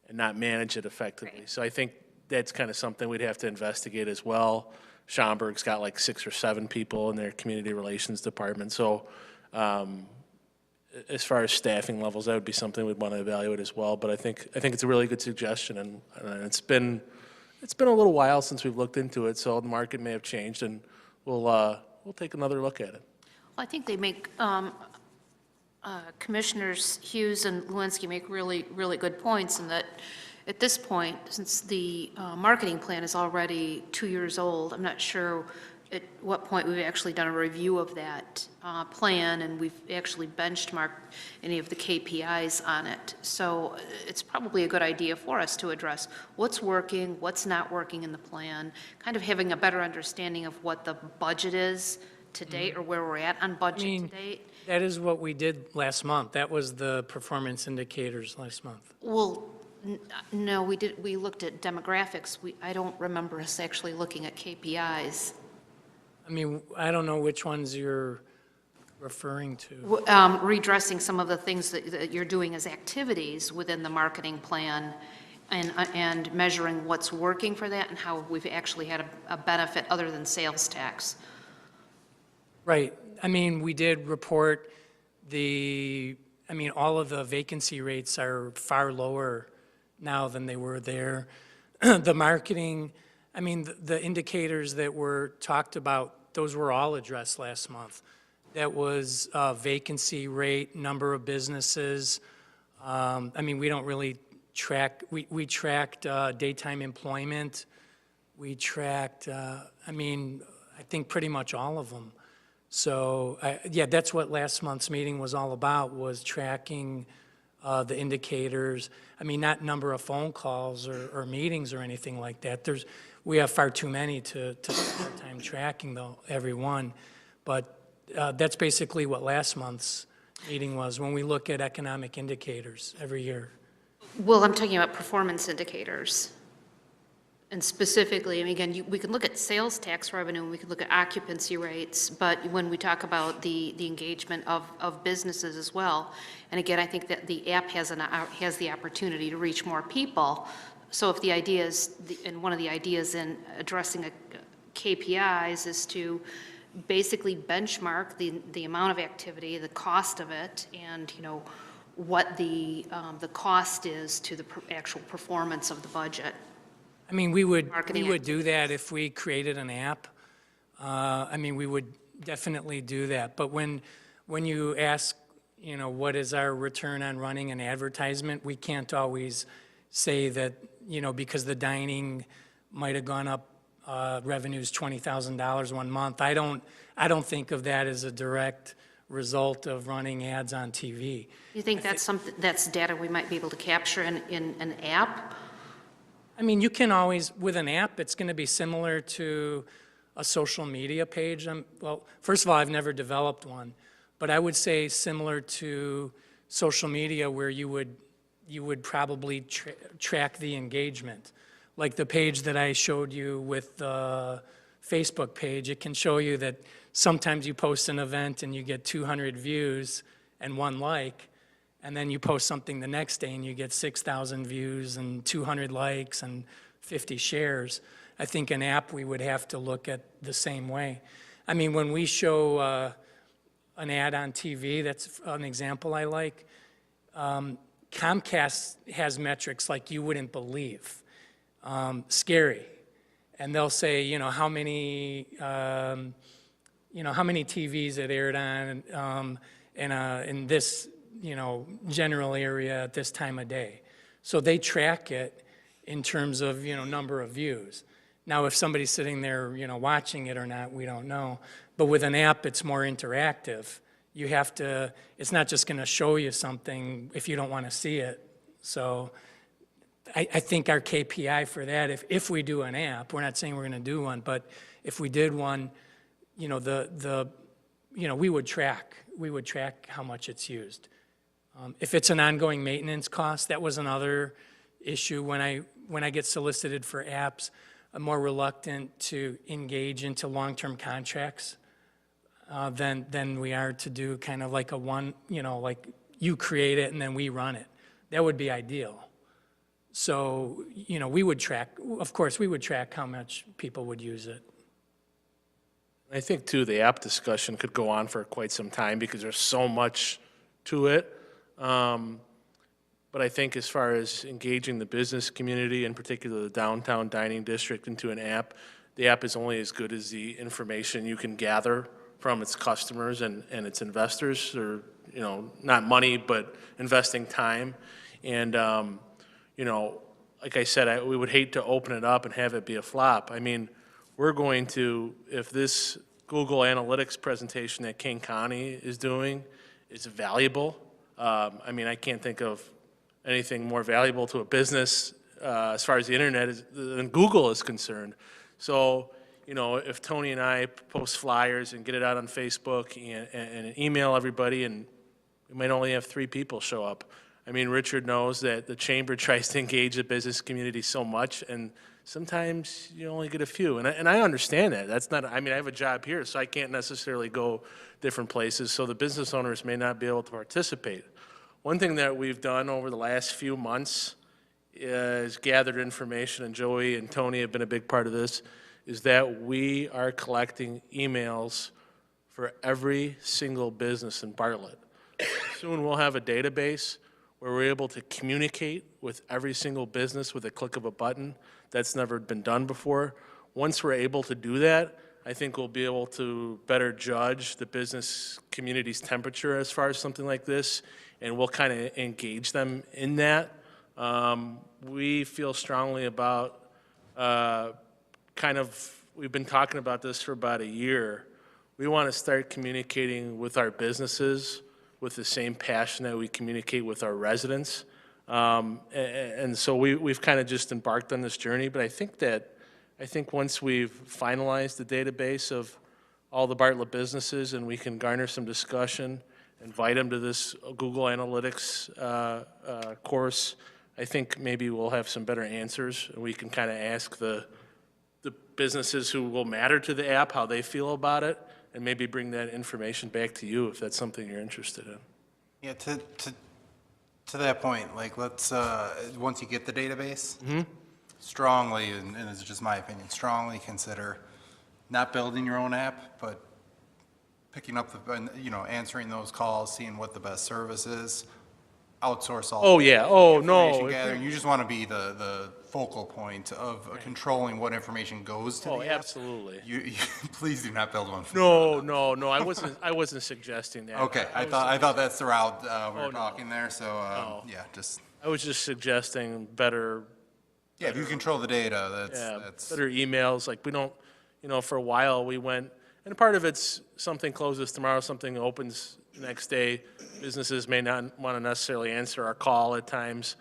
and not manage it effectively. Right. So I think that's kind of something we'd have to investigate as well. Schaumburg's got like 6 or 7 people in their community relations department. So as far as staffing levels, that would be something we'd want to evaluate as well. But I think it's a really good suggestion, and it's been a little while since we've looked into it, so the market may have changed, and we'll take another look at it. I think they make, Commissioners Hughes and Lewinsky make really, really good points in that at this point, since the marketing plan is already 2 years old, I'm not sure at what point we've actually done a review of that plan, and we've actually benchmarked any of the KPIs on it. So it's probably a good idea for us to address what's working, what's not working in the plan, kind of having a better understanding of what the budget is to date, or where we're at on budget to date. That is what we did last month. That was the performance indicators last month. Well, no, we looked at demographics. I don't remember us actually looking at KPIs. I mean, I don't know which ones you're referring to. Redressing some of the things that you're doing as activities within the marketing plan, and measuring what's working for that and how we've actually had a benefit other than sales tax. Right. I mean, we did report all of the vacancy rates are far lower now than they were there. The marketing, the indicators that were talked about, those were all addressed last month. That was vacancy rate, number of businesses. We don't really track, we tracked daytime employment. We tracked, I think pretty much all of them. So, that's what last month's meeting was all about, was tracking the indicators. Not number of phone calls or meetings or anything like that. We have far too many to spend our time tracking, though, every one. But that's basically what last month's meeting was, when we look at economic indicators every year. Well, I'm talking about performance indicators. And specifically, again, we can look at sales tax revenue, and we can look at occupancy rates, but when we talk about the engagement of businesses as well, and again, I think that the app has the opportunity to reach more people. So if the idea is, and one of the ideas in addressing KPIs is to basically benchmark the amount of activity, the cost of it, and, you know, what the cost is to the actual performance of the budget. I mean, we would Marketing do that if we created an app. I mean, we would definitely do that. But when you ask, you know, what is our return on running an advertisement, we can't always say that, you know, because the dining might have gone up, revenues $20,000 one month. I don't think of that as a direct result of running ads on TV. You think that's something, that's data we might be able to capture in an app? I mean, you can always, with an app, it's going to be similar to a social media page. Well, first of all, I've never developed one, but I would say similar to social media where you would probably track the engagement. Like the page that I showed you with the Facebook page, it can show you that sometimes you post an event and you get 200 views and 1 like, and then you post something the next day and you get 6,000 views and 200 likes and 50 shares. I think an app we would have to look at the same way. I mean, when we show an ad on TV, that's an example I like, Comcast has metrics like you wouldn't believe. Scary. And they'll say, you know, how many TVs it aired on in this, you know, general area at this time of day. So they track it in terms of, you know, number of views. Now, if somebody's sitting there, you know, watching it or not, we don't know. But with an app, it's more interactive. You have to, it's not just going to show you something if you don't want to see it. So I think our KPI for that, if we do an app, we're not saying we're going to do one, but if we did one, you know, we would track how much it's used. If it's an ongoing maintenance cost, that was another issue. When I get solicited for apps, I'm more reluctant to engage into long-term contracts than we are to do kind of like a one, you know, like you create it and then we run it. That would be ideal. So, you know, we would track, of course, we would track how much people would use it. I think, too, the app discussion could go on for quite some time because there's so much to it. But I think as far as engaging the business community, in particular the downtown dining district, into an app, the app is only as good as the information you can gather from its customers and its investors, or, you know, not money, but investing time. And, you know, like I said, we would hate to open it up and have it be a flop. I mean, we're going to, if this Google Analytics presentation that King County is doing is valuable, I mean, I can't think of anything more valuable to a business as far as the internet than Google is concerned. So, you know, if Tony and I post flyers and get it out on Facebook and email everybody, and we might only have 3 people show up. I mean, Richard knows that the chamber tries to engage the business community so much, and sometimes you only get a few. And I understand that. That's not, I mean, I have a job here, so I can't necessarily go different places, so the business owners may not be able to participate. One thing that we've done over the last few months is gathered information, and Joey and Tony have been a big part of this, is that we are collecting emails for every single business in Bartlett. Soon we'll have a database where we're able to communicate with every single business with a click of a button. That's never been done before. Once we're able to do that, I think we'll be able to better judge the business community's temperature as far as something like this, and we'll kind of engage them in that. We feel strongly about we've been talking about this for about a year. We want to start communicating with our businesses with the same passion that we communicate with our residents. And so we've kind of just embarked on this journey, but I think once we've finalized the database of all the Bartlett businesses and we can garner some discussion, invite them to this Google Analytics course, I think maybe we'll have some better answers. We can kind of ask the businesses who will matter to the app how they feel about it, and maybe bring that information back to you if that's something you're interested in. Yeah, to that point, like, let's, once you get the database, strongly, and it's just my opinion, strongly consider not building your own app, but picking up answering those calls, seeing what the best service is, outsource all. Oh, yeah. Oh, information no. gathering. You just want to be the focal point of controlling what information goes to Oh, the app. absolutely. You please do not build one. From No, the ground no, no, I wasn't suggesting that. up. Okay, I thought that's the route we were no. talking there, so, No. yeah, just, I was just suggesting better, yeah, if you control the data, yeah, that's, better emails, like, we don't, for a while, we went, and part of it's something closes tomorrow, something opens the next day. Businesses may not want to necessarily answer our call at times,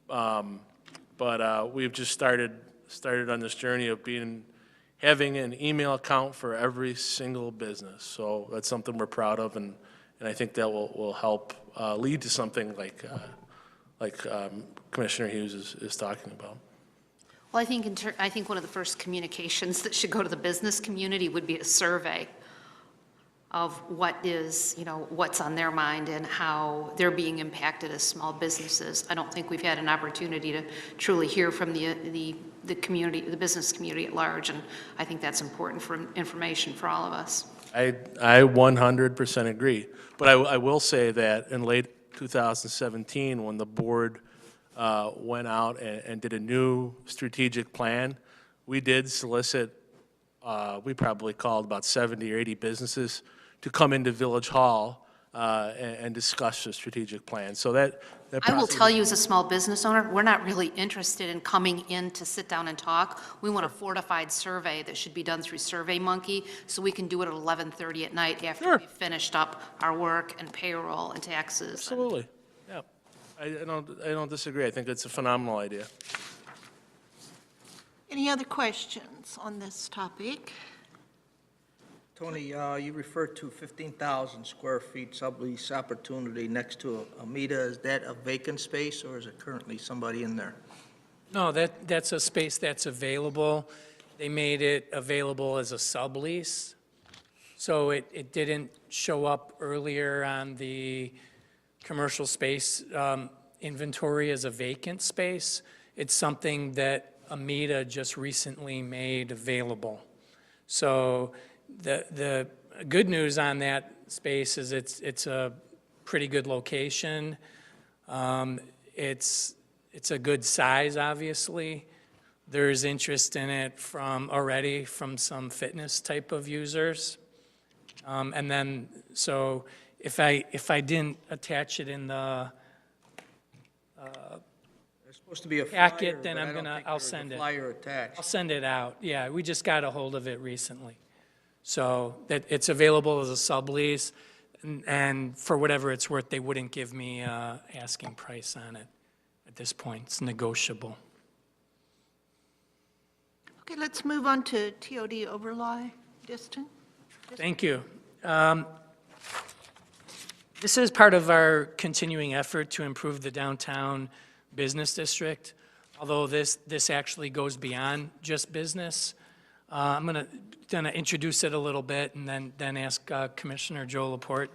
but we've just started on this journey of having an email account for every single business. So that's something we're proud of, and I think that will help lead to something like Commissioner Hughes is talking about. Well, I think one of the first communications that should go to the business community would be a survey of what's on their mind and how they're being impacted as small businesses. I don't think we've had an opportunity to truly hear from the community, the business community at large, and I think that's important for information for all of us. I 100% agree. But I will say that in late 2017, when the board went out and did a new strategic plan, we did solicit, we probably called about 70 or 80 businesses to come into Village Hall and discuss the strategic plan. So that I will process- tell you, as a small business owner, we're not really interested in coming in to sit down and talk. We want a fortified survey that should be done through SurveyMonkey, so we can do it at 11:30 at night after Sure. we've finished up our work and payroll and taxes. Absolutely, yeah. I don't disagree. I think it's a phenomenal idea. Any other questions on this topic? Tony, you referred to 15,000 square feet sublease opportunity next to Amita. Is that a vacant space, or is it currently somebody in there? No, that's a space that's available. They made it available as a sublease, so it didn't show up earlier on the commercial space inventory as a vacant space. It's something that Amita just recently made available. So the good news on that space is it's a pretty good location. It's a good size, obviously. There's interest in it already from some fitness type of users. And then, so if I didn't attach it in the There's supposed to be a flyer, packet, then but I don't think I'll there's a send it. flyer attached. I'll send it out. Yeah, we just got a hold of it recently. So that it's available as a sublease, and for whatever it's worth, they wouldn't give me asking price on it at this point. It's negotiable. Okay, let's move on to TOD overlay distance. Thank you. This is part of our continuing effort to improve the downtown business district, although this actually goes beyond just business. I'm going to introduce it a little bit and then ask Commissioner Joe Laporte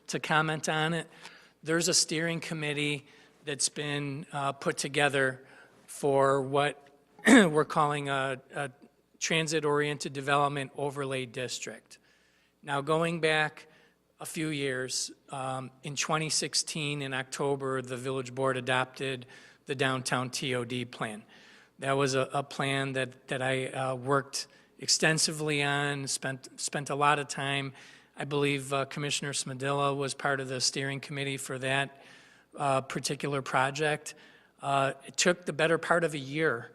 to comment on it. There's a steering committee that's been put together for what we're calling a transit-oriented development overlay district. Now, going back a few years, in 2016, in October, the village board adopted the downtown TOD plan. That was a plan that I worked extensively on, spent a lot of time. I believe Commissioner Smedilla was part of the steering committee for that particular project. It took the better part of a year,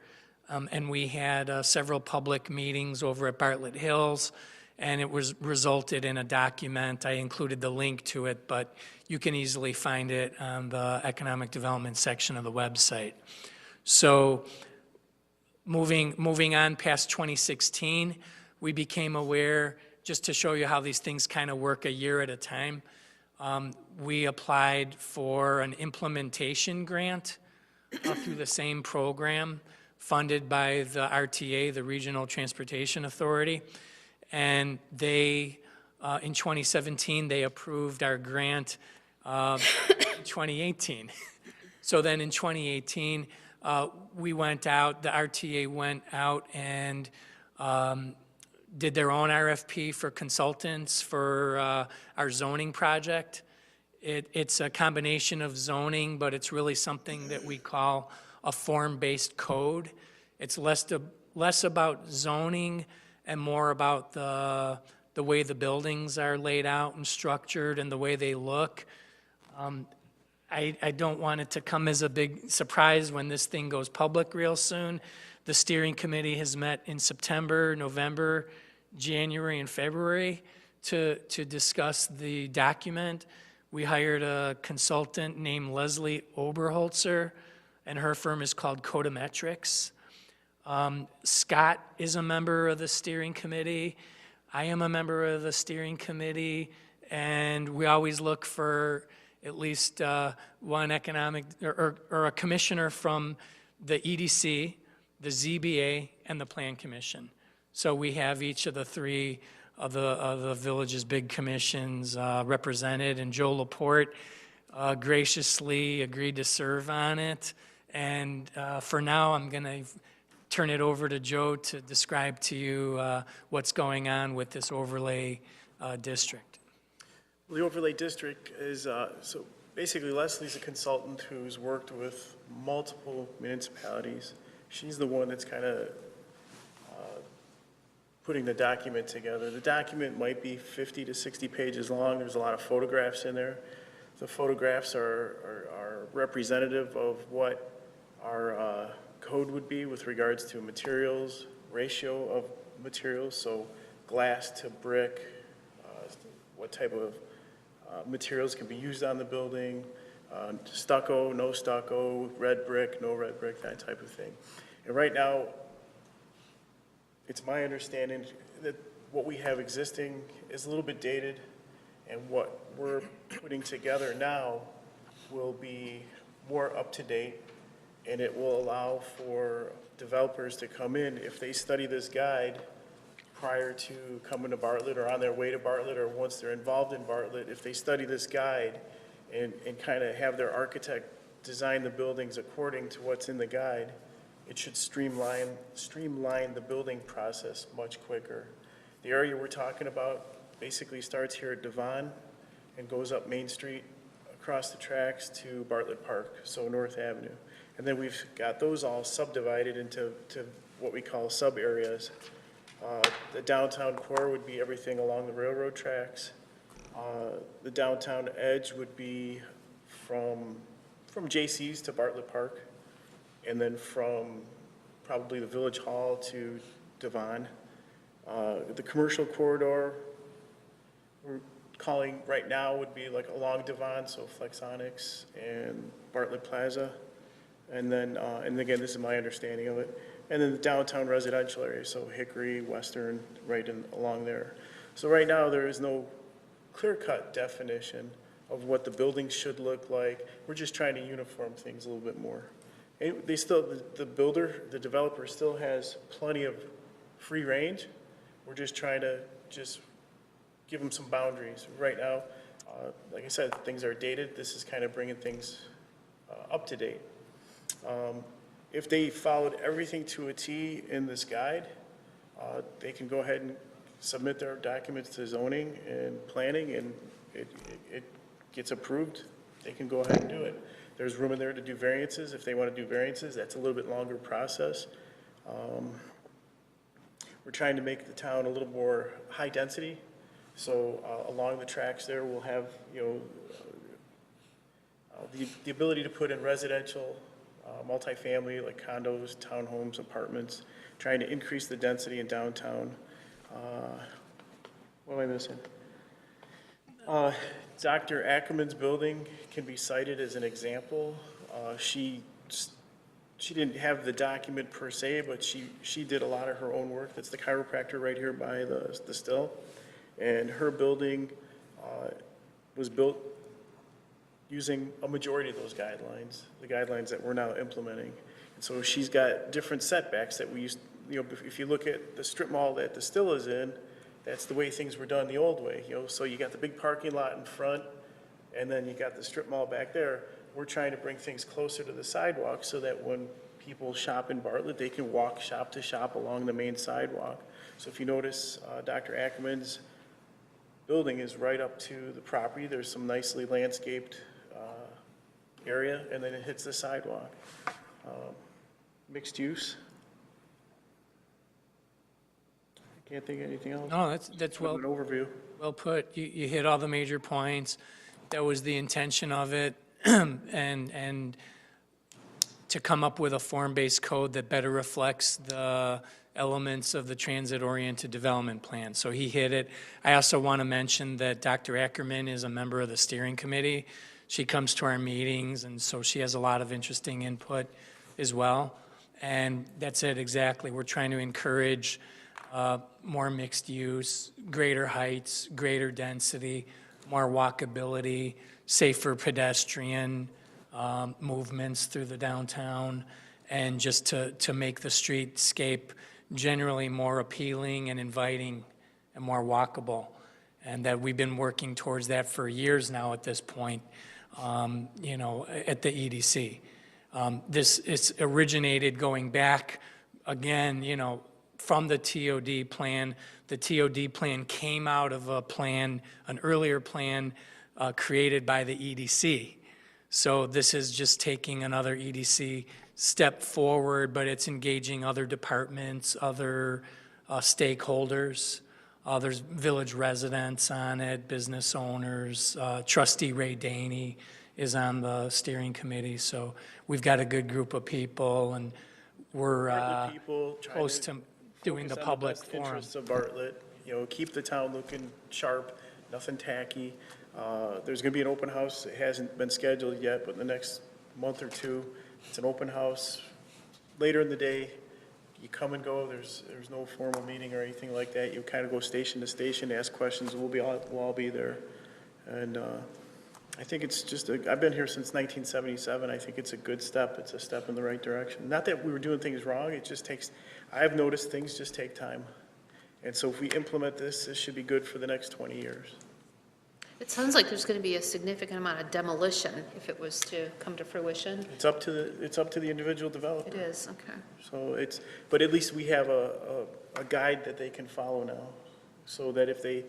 and we had several public meetings over at Bartlett Hills, and it resulted in a document. I included the link to it, but you can easily find it on the economic development section of the website. So moving on past 2016, we became aware, just to show you how these things kind of work a year at a time, we applied for an implementation grant through the same program funded by the RTA, the Regional Transportation Authority. And they, in 2017, they approved our grant in 2018. So then in 2018, we went out, the RTA went out and did their own RFP for consultants for our zoning project. It's a combination of zoning, but it's really something that we call a form-based code. It's less about zoning and more about the way the buildings are laid out and structured and the way they look. I don't want it to come as a big surprise when this thing goes public real soon. The steering committee has met in September, November, January, and February to discuss the document. We hired a consultant named Leslie Oberholzer, and her firm is called Codometrics. Scott is a member of the steering committee. I am a member of the steering committee, and we always look for at least one economic, or a commissioner from the EDC, the ZBA, and the Plan Commission. So we have each of the three of the village's big commissions represented, and Joe Laporte graciously agreed to serve on it. And for now, I'm going to turn it over to Joe to describe to you what's going on with this overlay district. Well, the overlay district is, so basically Leslie's a consultant who's worked with multiple municipalities. She's the one that's kind of putting the document together. The document might be 50 to 60 pages long. There's a lot of photographs in there. The photographs are representative of what our code would be with regards to materials, ratio of materials, so glass to brick, what type of materials can be used on the building, stucco, no stucco, red brick, no red brick, that type of thing. And right now, it's my understanding that what we have existing is a little bit dated, and what we're putting together now will be more up to date, and it will allow for developers to come in, if they study this guide prior to coming to Bartlett or on their way to Bartlett or once they're involved in Bartlett, if they study this guide and kind of have their architect design the buildings according to what's in the guide, it should streamline the building process much quicker. The area we're talking about basically starts here at Devon and goes up Main Street, across the tracks to Bartlett Park, so North Avenue. And then we've got those all subdivided into what we call sub-areas. The downtown core would be everything along the railroad tracks. The downtown edge would be from JC's to Bartlett Park, and then from probably the Village Hall to Devon. The commercial corridor, we're calling right now would be like along Devon, so Flexonics and Bartlett Plaza. And then, and again, this is my understanding of it. And then the downtown residential area, so Hickory, Western, right along there. So right now, there is no clear-cut definition of what the buildings should look like. We're just trying to uniform things a little bit more. And they still, the developer still has plenty of free range. We're just trying to give them some boundaries. Right now, like I said, things are dated. This is kind of bringing things up to date. If they followed everything to a T in this guide, they can go ahead and submit their documents to zoning and planning, and it gets approved. They can go ahead and do it. There's room in there to do variances. If they want to do variances, that's a little bit longer process. We're trying to make the town a little more high density. So along the tracks there, we'll have, the ability to put in residential, multifamily, like condos, townhomes, apartments, trying to increase the density in downtown. What am I missing? Dr. Ackerman's building can be cited as an example. She didn't have the document per se, but she did a lot of her own work. That's the chiropractor right here by the still. And her building was built using a majority of those guidelines, the guidelines that we're now implementing. And so she's got different setbacks that we used, if you look at the strip mall that the still is in, that's the way things were done the old way. So you got the big parking lot in front, and then you got the strip mall back there. We're trying to bring things closer to the sidewalk so that when people shop in Bartlett, they can walk shop to shop along the main sidewalk. So if you notice, Dr. Ackerman's building is right up to the property. There's some nicely landscaped area, and then it hits the sidewalk. Mixed use. I can't think of anything else. No, that's well, An overview. well put. You hit all the major points. That was the intention of it, and to come up with a form-based code that better reflects the elements of the transit-oriented development plan. So he hit it. I also want to mention that Dr. Ackerman is a member of the steering committee. She comes to our meetings, and so she has a lot of interesting input as well. And that's it exactly. We're trying to encourage more mixed use, greater heights, greater density, more walkability, safer pedestrian movements through the downtown, and just to make the streetscape generally more appealing and inviting and more walkable. And that we've been working towards that for years now at this point, you know, at the EDC. This is originated going back, again, you know, from the TOD plan. The TOD plan came out of a plan, an earlier plan created by the EDC. So this is just taking another EDC step forward, but it's engaging other departments, other stakeholders. There's village residents on it, business owners. Trustee Ray Daney is on the steering committee. So we've got a good group of people, and we're Bartlett people trying close to doing the focus on public best forum. interests of Bartlett, you know, keep the town looking sharp, nothing tacky. There's going to be an open house. It hasn't been scheduled yet, but in the next month or two, it's an open house. Later in the day, you come and go. There's no formal meeting or anything like that. You kind of go station to station, ask questions. We'll all be there. And I think it's just I've been here since 1977. I think it's a good step. It's a step in the right direction. Not that we were doing things wrong. It just takes, I've noticed things just take time. And so if we implement this, this should be good for the next 20 years. It sounds like there's going to be a significant amount of demolition if it was to come to fruition. It's up to the individual developer. It is, okay. So but at least we have a guide that they can follow now, so that if they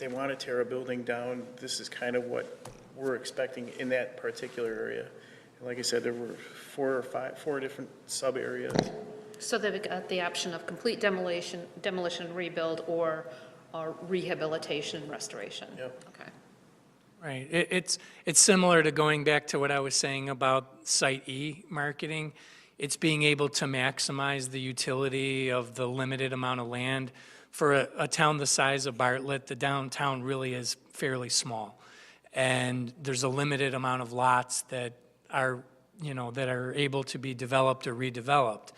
want to tear a building down, this is kind of what we're expecting in that particular area. And like I said, there were four different sub-areas. So they've got the option of complete demolition, rebuild, or rehabilitation and restoration? Yep. Okay. Right. It's similar to going back to what I was saying about Site E marketing. It's being able to maximize the utility of the limited amount of land. For a town the size of Bartlett, the downtown really is fairly small. And there's a limited amount of lots that are, you know, that are able to be developed or redeveloped.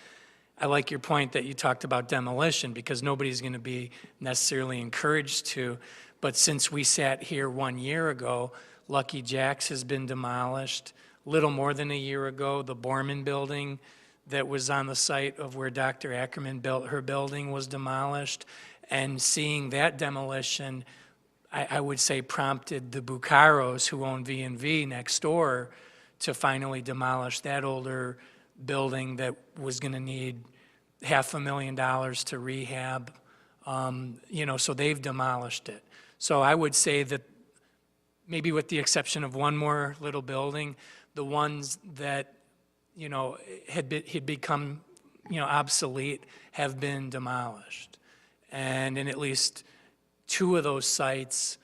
I like your point that you talked about demolition, because nobody's going to be necessarily encouraged to. But since we sat here 1 year ago, Lucky Jack's has been demolished. Little more than a year ago, the Borman building that was on the site of where Dr. Ackerman built her building was demolished. And seeing that demolition, I would say, prompted the Bucaros, who own V&V next door, to finally demolish that older building that was going to need $500,000 to rehab. You know, so they've demolished it. So I would say that maybe with the exception of one more little building, the ones that, you know, had become, you know, obsolete have been demolished. And in at least two of those sites,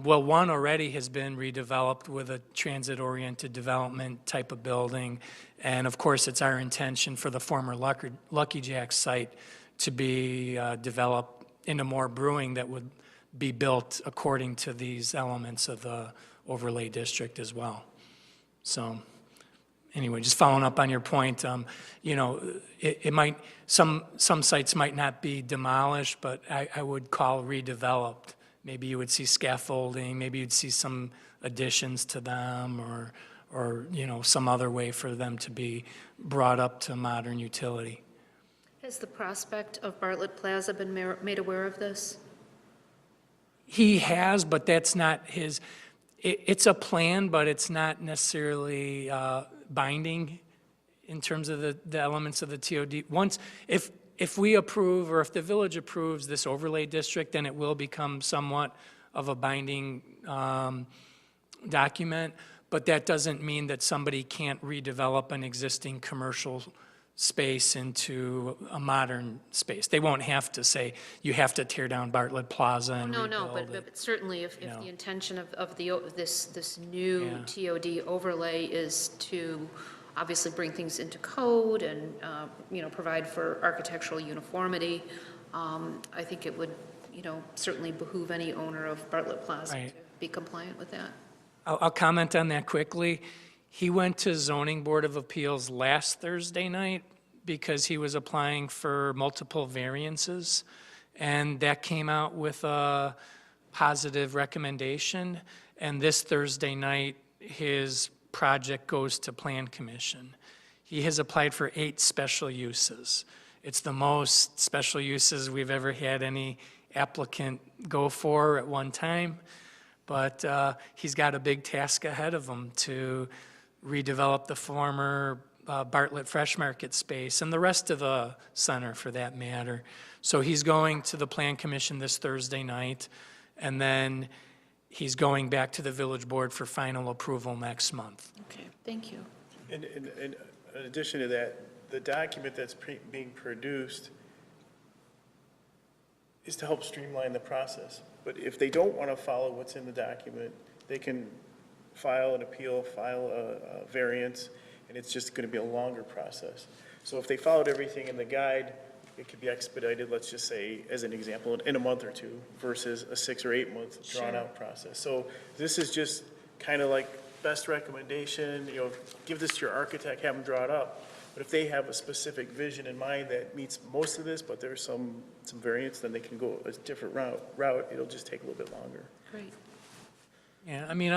well, one already has been redeveloped with a transit-oriented development type of building. And of course, it's our intention for the former Lucky Jack site to be developed into more brewing that would be built according to these elements of the overlay district as well. So anyway, just following up on your point, you know, it might, some sites might not be demolished, but I would call redeveloped. Maybe you would see scaffolding, maybe you'd see some additions to them, or you know, some other way for them to be brought up to modern utility. Has the prospect of Bartlett Plaza been made aware of this? He has, but that's not his, it's a plan, but it's not necessarily binding in terms of the elements of the TOD. Once, if if we approve, or if the village approves this overlay district, then it will become somewhat of a binding document, but that doesn't mean that somebody can't redevelop an existing commercial space into a modern space. They won't have to say, you have to tear down Bartlett Plaza and No, rebuild no, it. but certainly if you know. the intention of this new Yeah. TOD overlay is to obviously bring things into code and, provide for architectural uniformity, I think it would, certainly behoove any owner of Bartlett Plaza to Right. be compliant with that. I'll comment on that quickly. He went to Zoning Board of Appeals last Thursday night because he was applying for multiple variances, and that came out with a positive recommendation. And this Thursday night, his project goes to Plan Commission. He has applied for 8 special uses. It's the most special uses we've ever had any applicant go for at one time. But he's got a big task ahead of him to redevelop the former Bartlett Fresh Market space and the rest of the center for that matter. So he's going to the Plan Commission this Thursday night, and then he's going back to the village board for final approval next month. Okay, thank you. In addition to that, the document that's being produced is to help streamline the process. But if they don't want to follow what's in the document, they can file an appeal, file a variance, and it's just going to be a longer process. So if they followed everything in the guide, it could be expedited, let's just say, as an example, in a month or 2 versus a 6 or 8 month drawn-out process. So this is just kind of like best recommendation, give this to your architect, have them draw it up. But if they have a specific vision in mind that meets most of this, but there's some variance, then they can go a different route. It'll just take a little bit longer. Great. Yeah, I mean,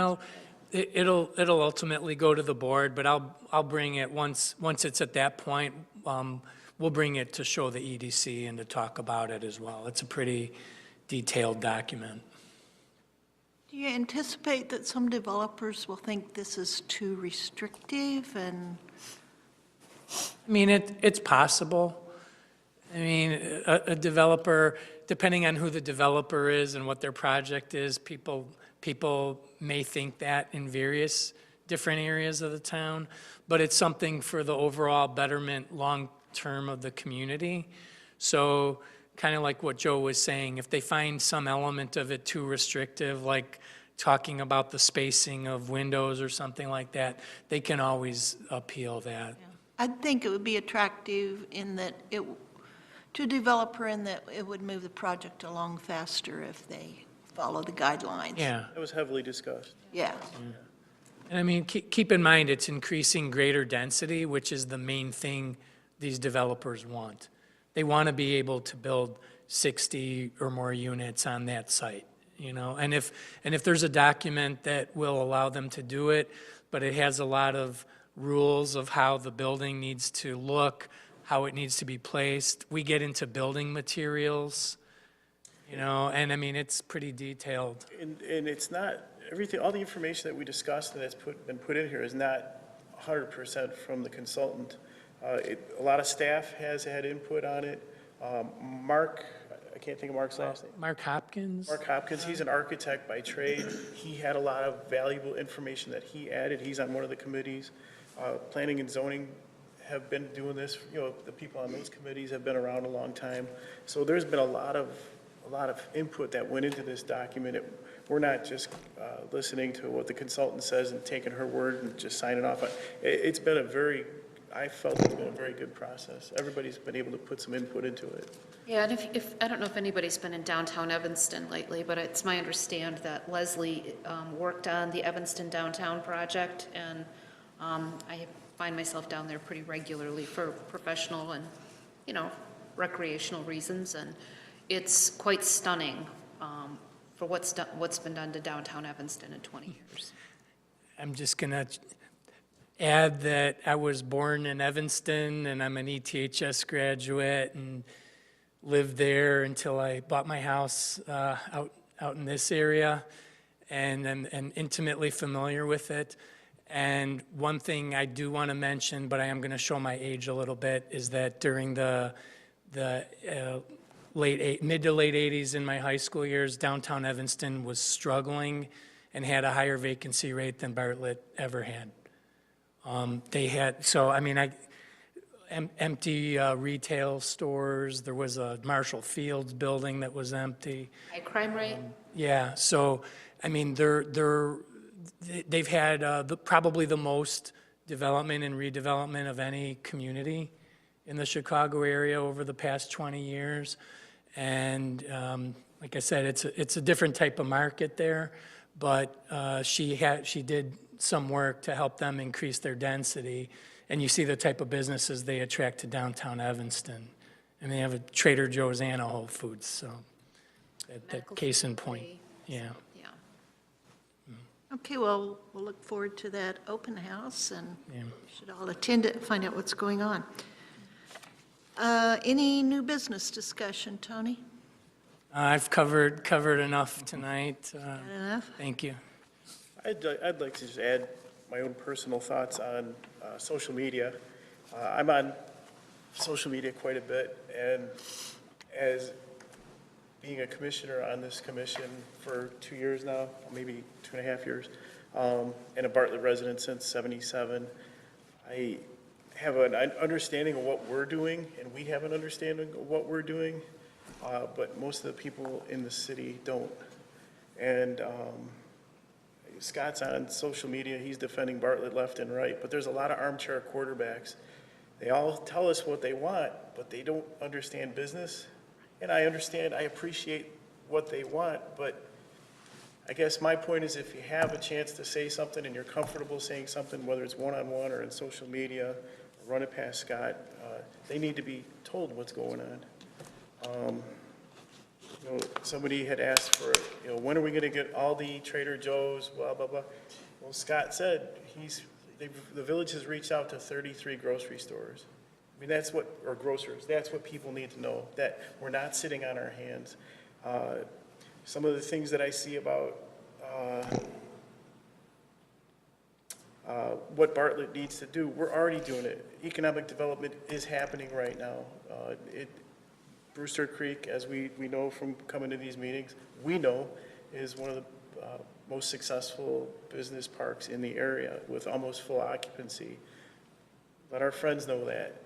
it'll ultimately go to the board, but I'll bring it once it's at that point, we'll bring it to show the EDC and to talk about it as well. It's a pretty detailed document. Do you anticipate that some developers will think this is too restrictive and? I mean, it's possible. I mean, a developer, depending on who the developer is and what their project is, people may think that in various different areas of the town, but it's something for the overall betterment long-term of the community. So kind of like what Joe was saying, if they find some element of it too restrictive, like talking about the spacing of windows or something like that, they can always appeal that. I think it would be attractive in that to a developer in that it would move the project along faster if they follow the guidelines. Yeah. That was heavily discussed. Yeah. And I mean, keep in mind, it's increasing greater density, which is the main thing these developers want. They want to be able to build 60 or more units on that site, And if there's a document that will allow them to do it, but it has a lot of rules of how the building needs to look, how it needs to be placed, we get into building materials, and I mean, it's pretty detailed. And it's not, all the information that we discussed and that's been put in here is not 100% from the consultant. A lot of staff has had input on it. Mark, I can't think of Mark's last name. Mark Hopkins? Mark Hopkins, he's an architect by trade. He had a lot of valuable information that he added. He's on one of the committees. Planning and zoning have been doing this, the people on those committees have been around a long time. So there's been a lot of input that went into this document. We're not just listening to what the consultant says and taking her word and just signing off. It's been I felt it's been a very good process. Everybody's been able to put some input into it. Yeah, and if I don't know if anybody's been in downtown Evanston lately, but it's my understand that Leslie worked on the Evanston downtown project, and I find myself down there pretty regularly for professional and, recreational reasons, and it's quite stunning for what's been done to downtown Evanston in 20 years. I'm just going to add that I was born in Evanston, and I'm an ETHS graduate, and lived there until I bought my house out in this area, and I'm intimately familiar with it. And one thing I do want to mention, but I am going to show my age a little bit, is that during the mid to late 80s in my high school years, downtown Evanston was struggling and had a higher vacancy rate than Bartlett ever had. They had, so I mean, empty retail stores. There was a Marshall Fields building that was empty. High crime rate? Yeah, so, I mean, they've had probably the most development and redevelopment of any community in the Chicago area over the past 20 years. And like I said, it's a different type of market there, but she did some work to help them increase their density. And you see the type of businesses they attract to downtown Evanston. And they have a Trader Joe's and a Whole Foods, so that Medical case in point, facility. yeah. Yeah. Okay, well, we'll look forward to that open house, and Yeah. we should all attend it and find out what's going on. Any new business discussion, Tony? I've covered enough tonight. Got enough? Thank you. I'd like to just add my own personal thoughts on social media. I'm on social media quite a bit, and as being a commissioner on this commission for 2 years now, maybe 2.5 years, and a Bartlett resident since '77, I have an understanding of what we're doing, and we have an understanding of what we're doing, but most of the people in the city don't. And Scott's on social media, he's defending Bartlett left and right, but there's a lot of armchair quarterbacks. They all tell us what they want, but they don't understand business. And I understand, I appreciate what they want, but I guess my point is if you have a chance to say something and you're comfortable saying something, whether it's one-on-one or in social media, run it past Scott, they need to be told what's going on. You know, somebody had asked for, you know, when are we going to get all the Trader Joe's, blah, blah, blah. Well, Scott said the village has reached out to 33 grocery stores. I mean, that's what, or grocers, that's what people need to know, that we're not sitting on our hands. Some of the things that I see about what Bartlett needs to do, we're already doing it. Economic development is happening right now. Brewster Creek, as we know from coming to these meetings, we know is one of the most successful business parks in the area with almost full occupancy. Let our friends know that.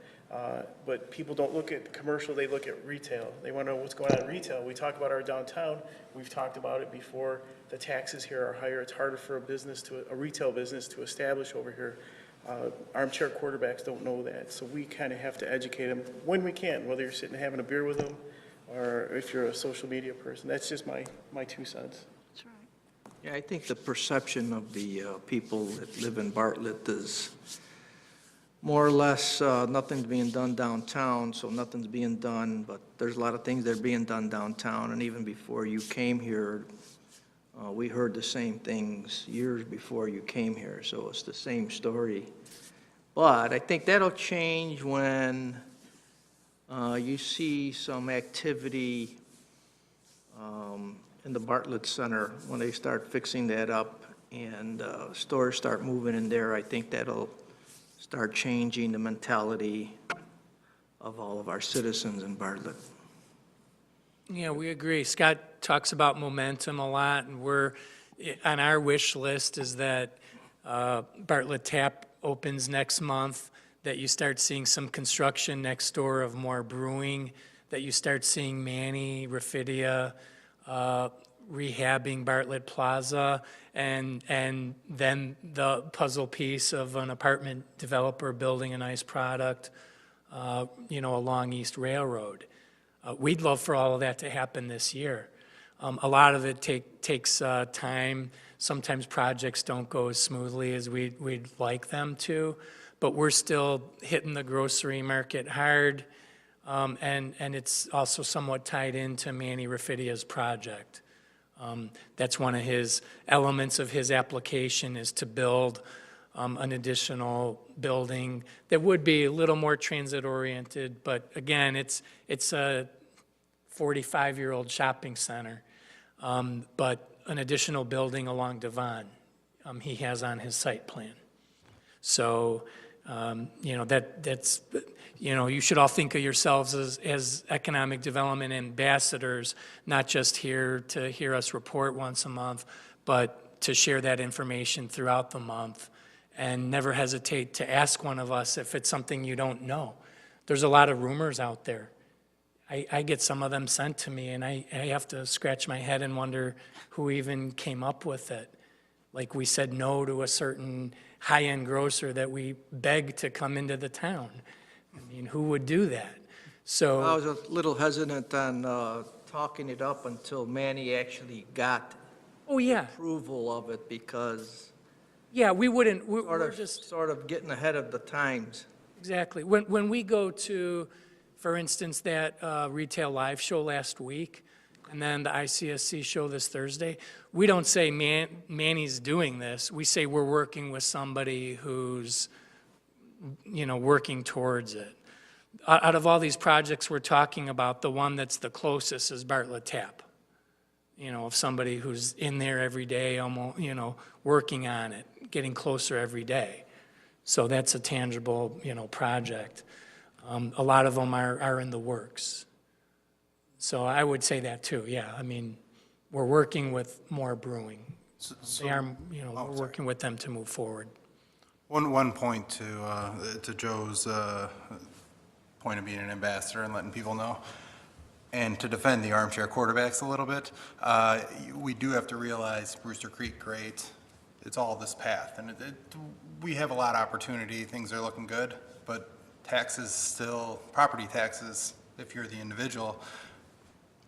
But people don't look at commercial, they look at retail. They want to know what's going on in retail. We talk about our downtown, we've talked about it before. The taxes here are higher, it's harder for a retail business to establish over here. Armchair quarterbacks don't know that, so we kind of have to educate them when we can, whether you're sitting having a beer with them or if you're a social media person. That's just my 2 cents. That's right. Yeah, I think the perception of the people that live in Bartlett is more or less nothing's being done downtown, so nothing's being done, but there's a lot of things that are being done downtown, and even before you came here, we heard the same things years before you came here, so it's the same story. But I think that'll change when you see some activity in the Bartlett Center, when they start fixing that up and stores start moving in there. I think that'll start changing the mentality of all of our citizens in Bartlett. Yeah, we agree. Scott talks about momentum a lot, and we're, on our wish list is that Bartlett Tap opens next month, that you start seeing some construction next door of more brewing, that you start seeing Manny, Rafidia, rehabbing Bartlett Plaza, and then the puzzle piece of an apartment developer building a nice product, along East Railroad. We'd love for all of that to happen this year. A lot of it takes time. Sometimes projects don't go as smoothly as we'd like them to, but we're still hitting the grocery market hard, and it's also somewhat tied into Manny Rafidia's project. That's one of his elements of his application, is to build an additional building that would be a little more transit-oriented, but again, it's a 45-year-old shopping center, but an additional building along Devon he has on his site plan. So You know, that's, you know, you should all think of yourselves as economic development ambassadors, not just here to hear us report once a month, but to share that information throughout the month. And never hesitate to ask one of us if it's something you don't know. There's a lot of rumors out there. I get some of them sent to me, and I have to scratch my head and wonder who even came up with it. Like we said no to a certain high-end grocer that we begged to come into the town. I mean, who would do that? So I was a little hesitant on talking it up until Manny actually got oh, yeah. approval of it, because Yeah, we wouldn't, we're just, sort of getting ahead of the times. exactly. When we go to, for instance, that retail live show last week, and then the ICSC show this Thursday, we don't say Manny's doing this. We say we're working with somebody who's, you know, working towards it. Out of all these projects we're talking about, the one that's the closest is Bartlett Tap. You know, of somebody who's in there every day, almost, you know, working on it, getting closer every day. So that's a tangible, you know, project. A lot of them are in the works. So I would say that too, yeah. I mean, we're working with More Brewing. They are, you know, we're working with them to move forward. One point to Joe's point of being an ambassador and letting people know, and to defend the armchair quarterbacks a little bit, we do have to realize Brewster Creek, great, it's all this path, and we have a lot of opportunity, things are looking good, but taxes still, property taxes, if you're the individual,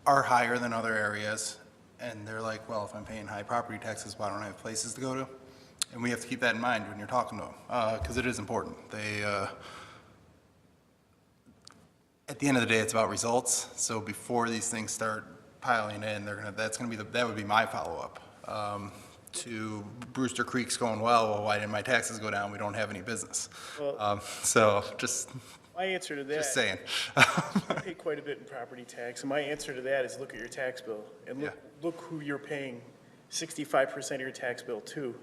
are higher than other areas, and they're like, well, if I'm paying high property taxes, why don't I have places to go to? And we have to keep that in mind when you're talking to them, because it is important. At the end of the day, it's about results. So before these things start piling in, that would be my follow-up to Brewster Creek's going, well, why didn't my taxes go down? We don't have any business. Well, so just my answer to that. just saying. I pay quite a bit in property tax, and my answer to that is look at your tax bill, and look who you're paying 65% of your tax bill to.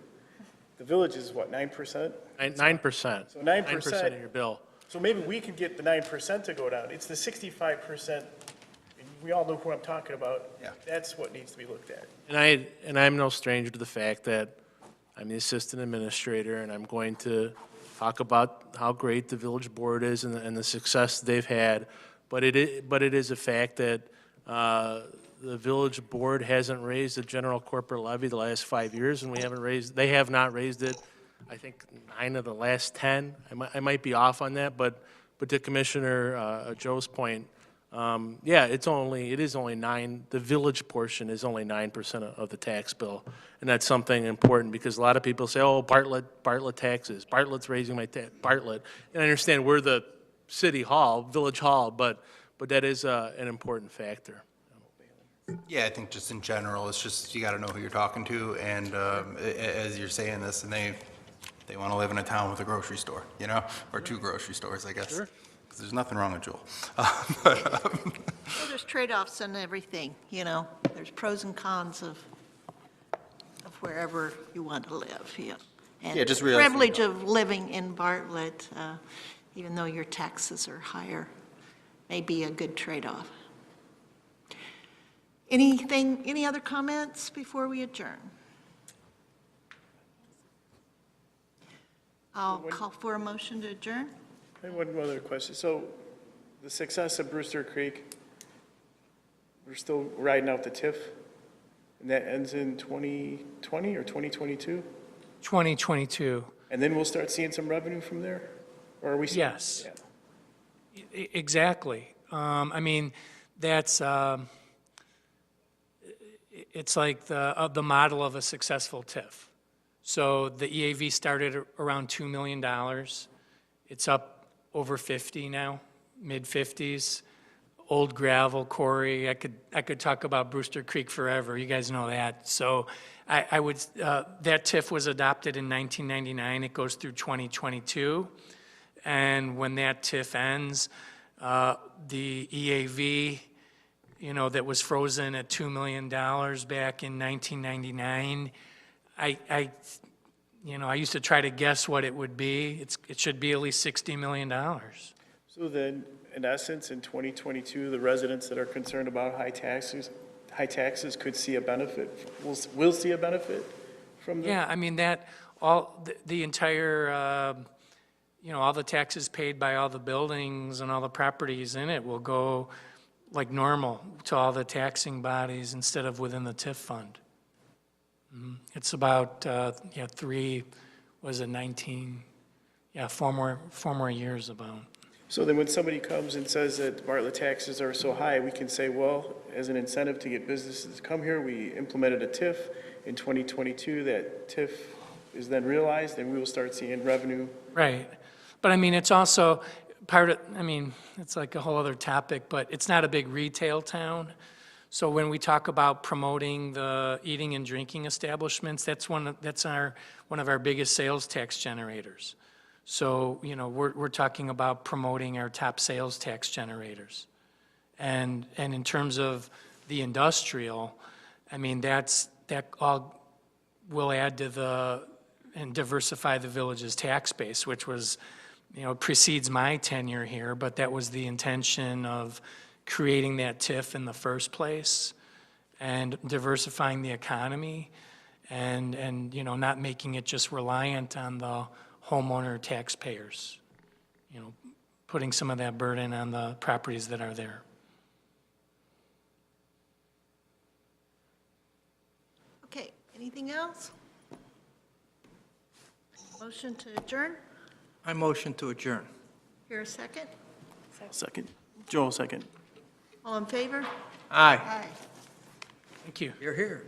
The village is what, 9%? 9%. So 9% of your bill. So maybe we could get the 9% to go down. It's the 65%, and we all know who I'm talking about. Yeah. That's what needs to be looked at. And I'm no stranger to the fact that I'm the assistant administrator, and I'm going to talk about how great the village board is and the success they've had. But it is a fact that the village board hasn't raised the general corporate levy the last 5 years, and they have not raised it, I think, 9 of the last 10. I might be off on that, but to Commissioner Joe's point, yeah, it is only 9, the village portion is only 9% of the tax bill. And that's something important, because a lot of people say, oh, Bartlett taxes, Bartlett's raising my tax, Bartlett. And I understand we're the city hall, village hall, but that is an important factor. Yeah, I think just in general, it's just, you got to know who you're talking to, and as you're saying this, and they want to live in a town with a grocery store, you know, or 2 grocery stores, I guess. Sure. Because there's nothing wrong with Jewel. Well, there's trade-offs in everything, you know. There's pros and cons of wherever you want to live, yeah. And Yeah, just the realize, privilege of living in Bartlett, even though your taxes are higher, may be a good trade-off. Any other comments before we adjourn? I'll call for a motion to adjourn. I have one other question. So the success of Brewster Creek, we're still riding out the TIF, and that ends in 2020 or 2022? 2022. And then we'll start seeing some revenue from there? Or are we? Yes. Yeah. Exactly. I mean, that's, it's like the model of a successful TIF. So the EAV started around $2 million. It's up over 50 now, mid-50s. Old gravel, quarry, I could talk about Brewster Creek forever, you guys know that. So I would, that TIF was adopted in 1999, it goes through 2022. And when that TIF ends, the EAV, you know, that was frozen at $2 million back in 1999, you know, I used to try to guess what it would be. It should be at least $60 million. So then, in essence, in 2022, the residents that are concerned about high taxes could see a benefit, will see a benefit from the? Yeah, I mean, the entire, you know, all the taxes paid by all the buildings and all the properties in it will go like normal to all the taxing bodies instead of within the TIF fund. It's about, 4 more years about. So then when somebody comes and says that Bartlett taxes are so high, we can say, well, as an incentive to get businesses to come here, we implemented a TIF in 2022. That TIF is then realized, and we will start seeing revenue. Right. But I mean, it's also it's like a whole other topic, but it's not a big retail town. So when we talk about promoting the eating and drinking establishments, that's one of our biggest sales tax generators. So, you know, we're talking about promoting our top sales tax generators. And in terms of the industrial, I mean, that all will add to and diversify the village's tax base, which was, you know, precedes my tenure here, but that was the intention of creating that TIF in the first place and diversifying the economy and you know, not making it just reliant on the homeowner taxpayers, you know, putting some of that burden on the properties that are there. Okay, anything else? Motion to adjourn? I motion to adjourn. Here a second? Second. Joel, second. All in favor? Aye. Aye. Thank you. You're here.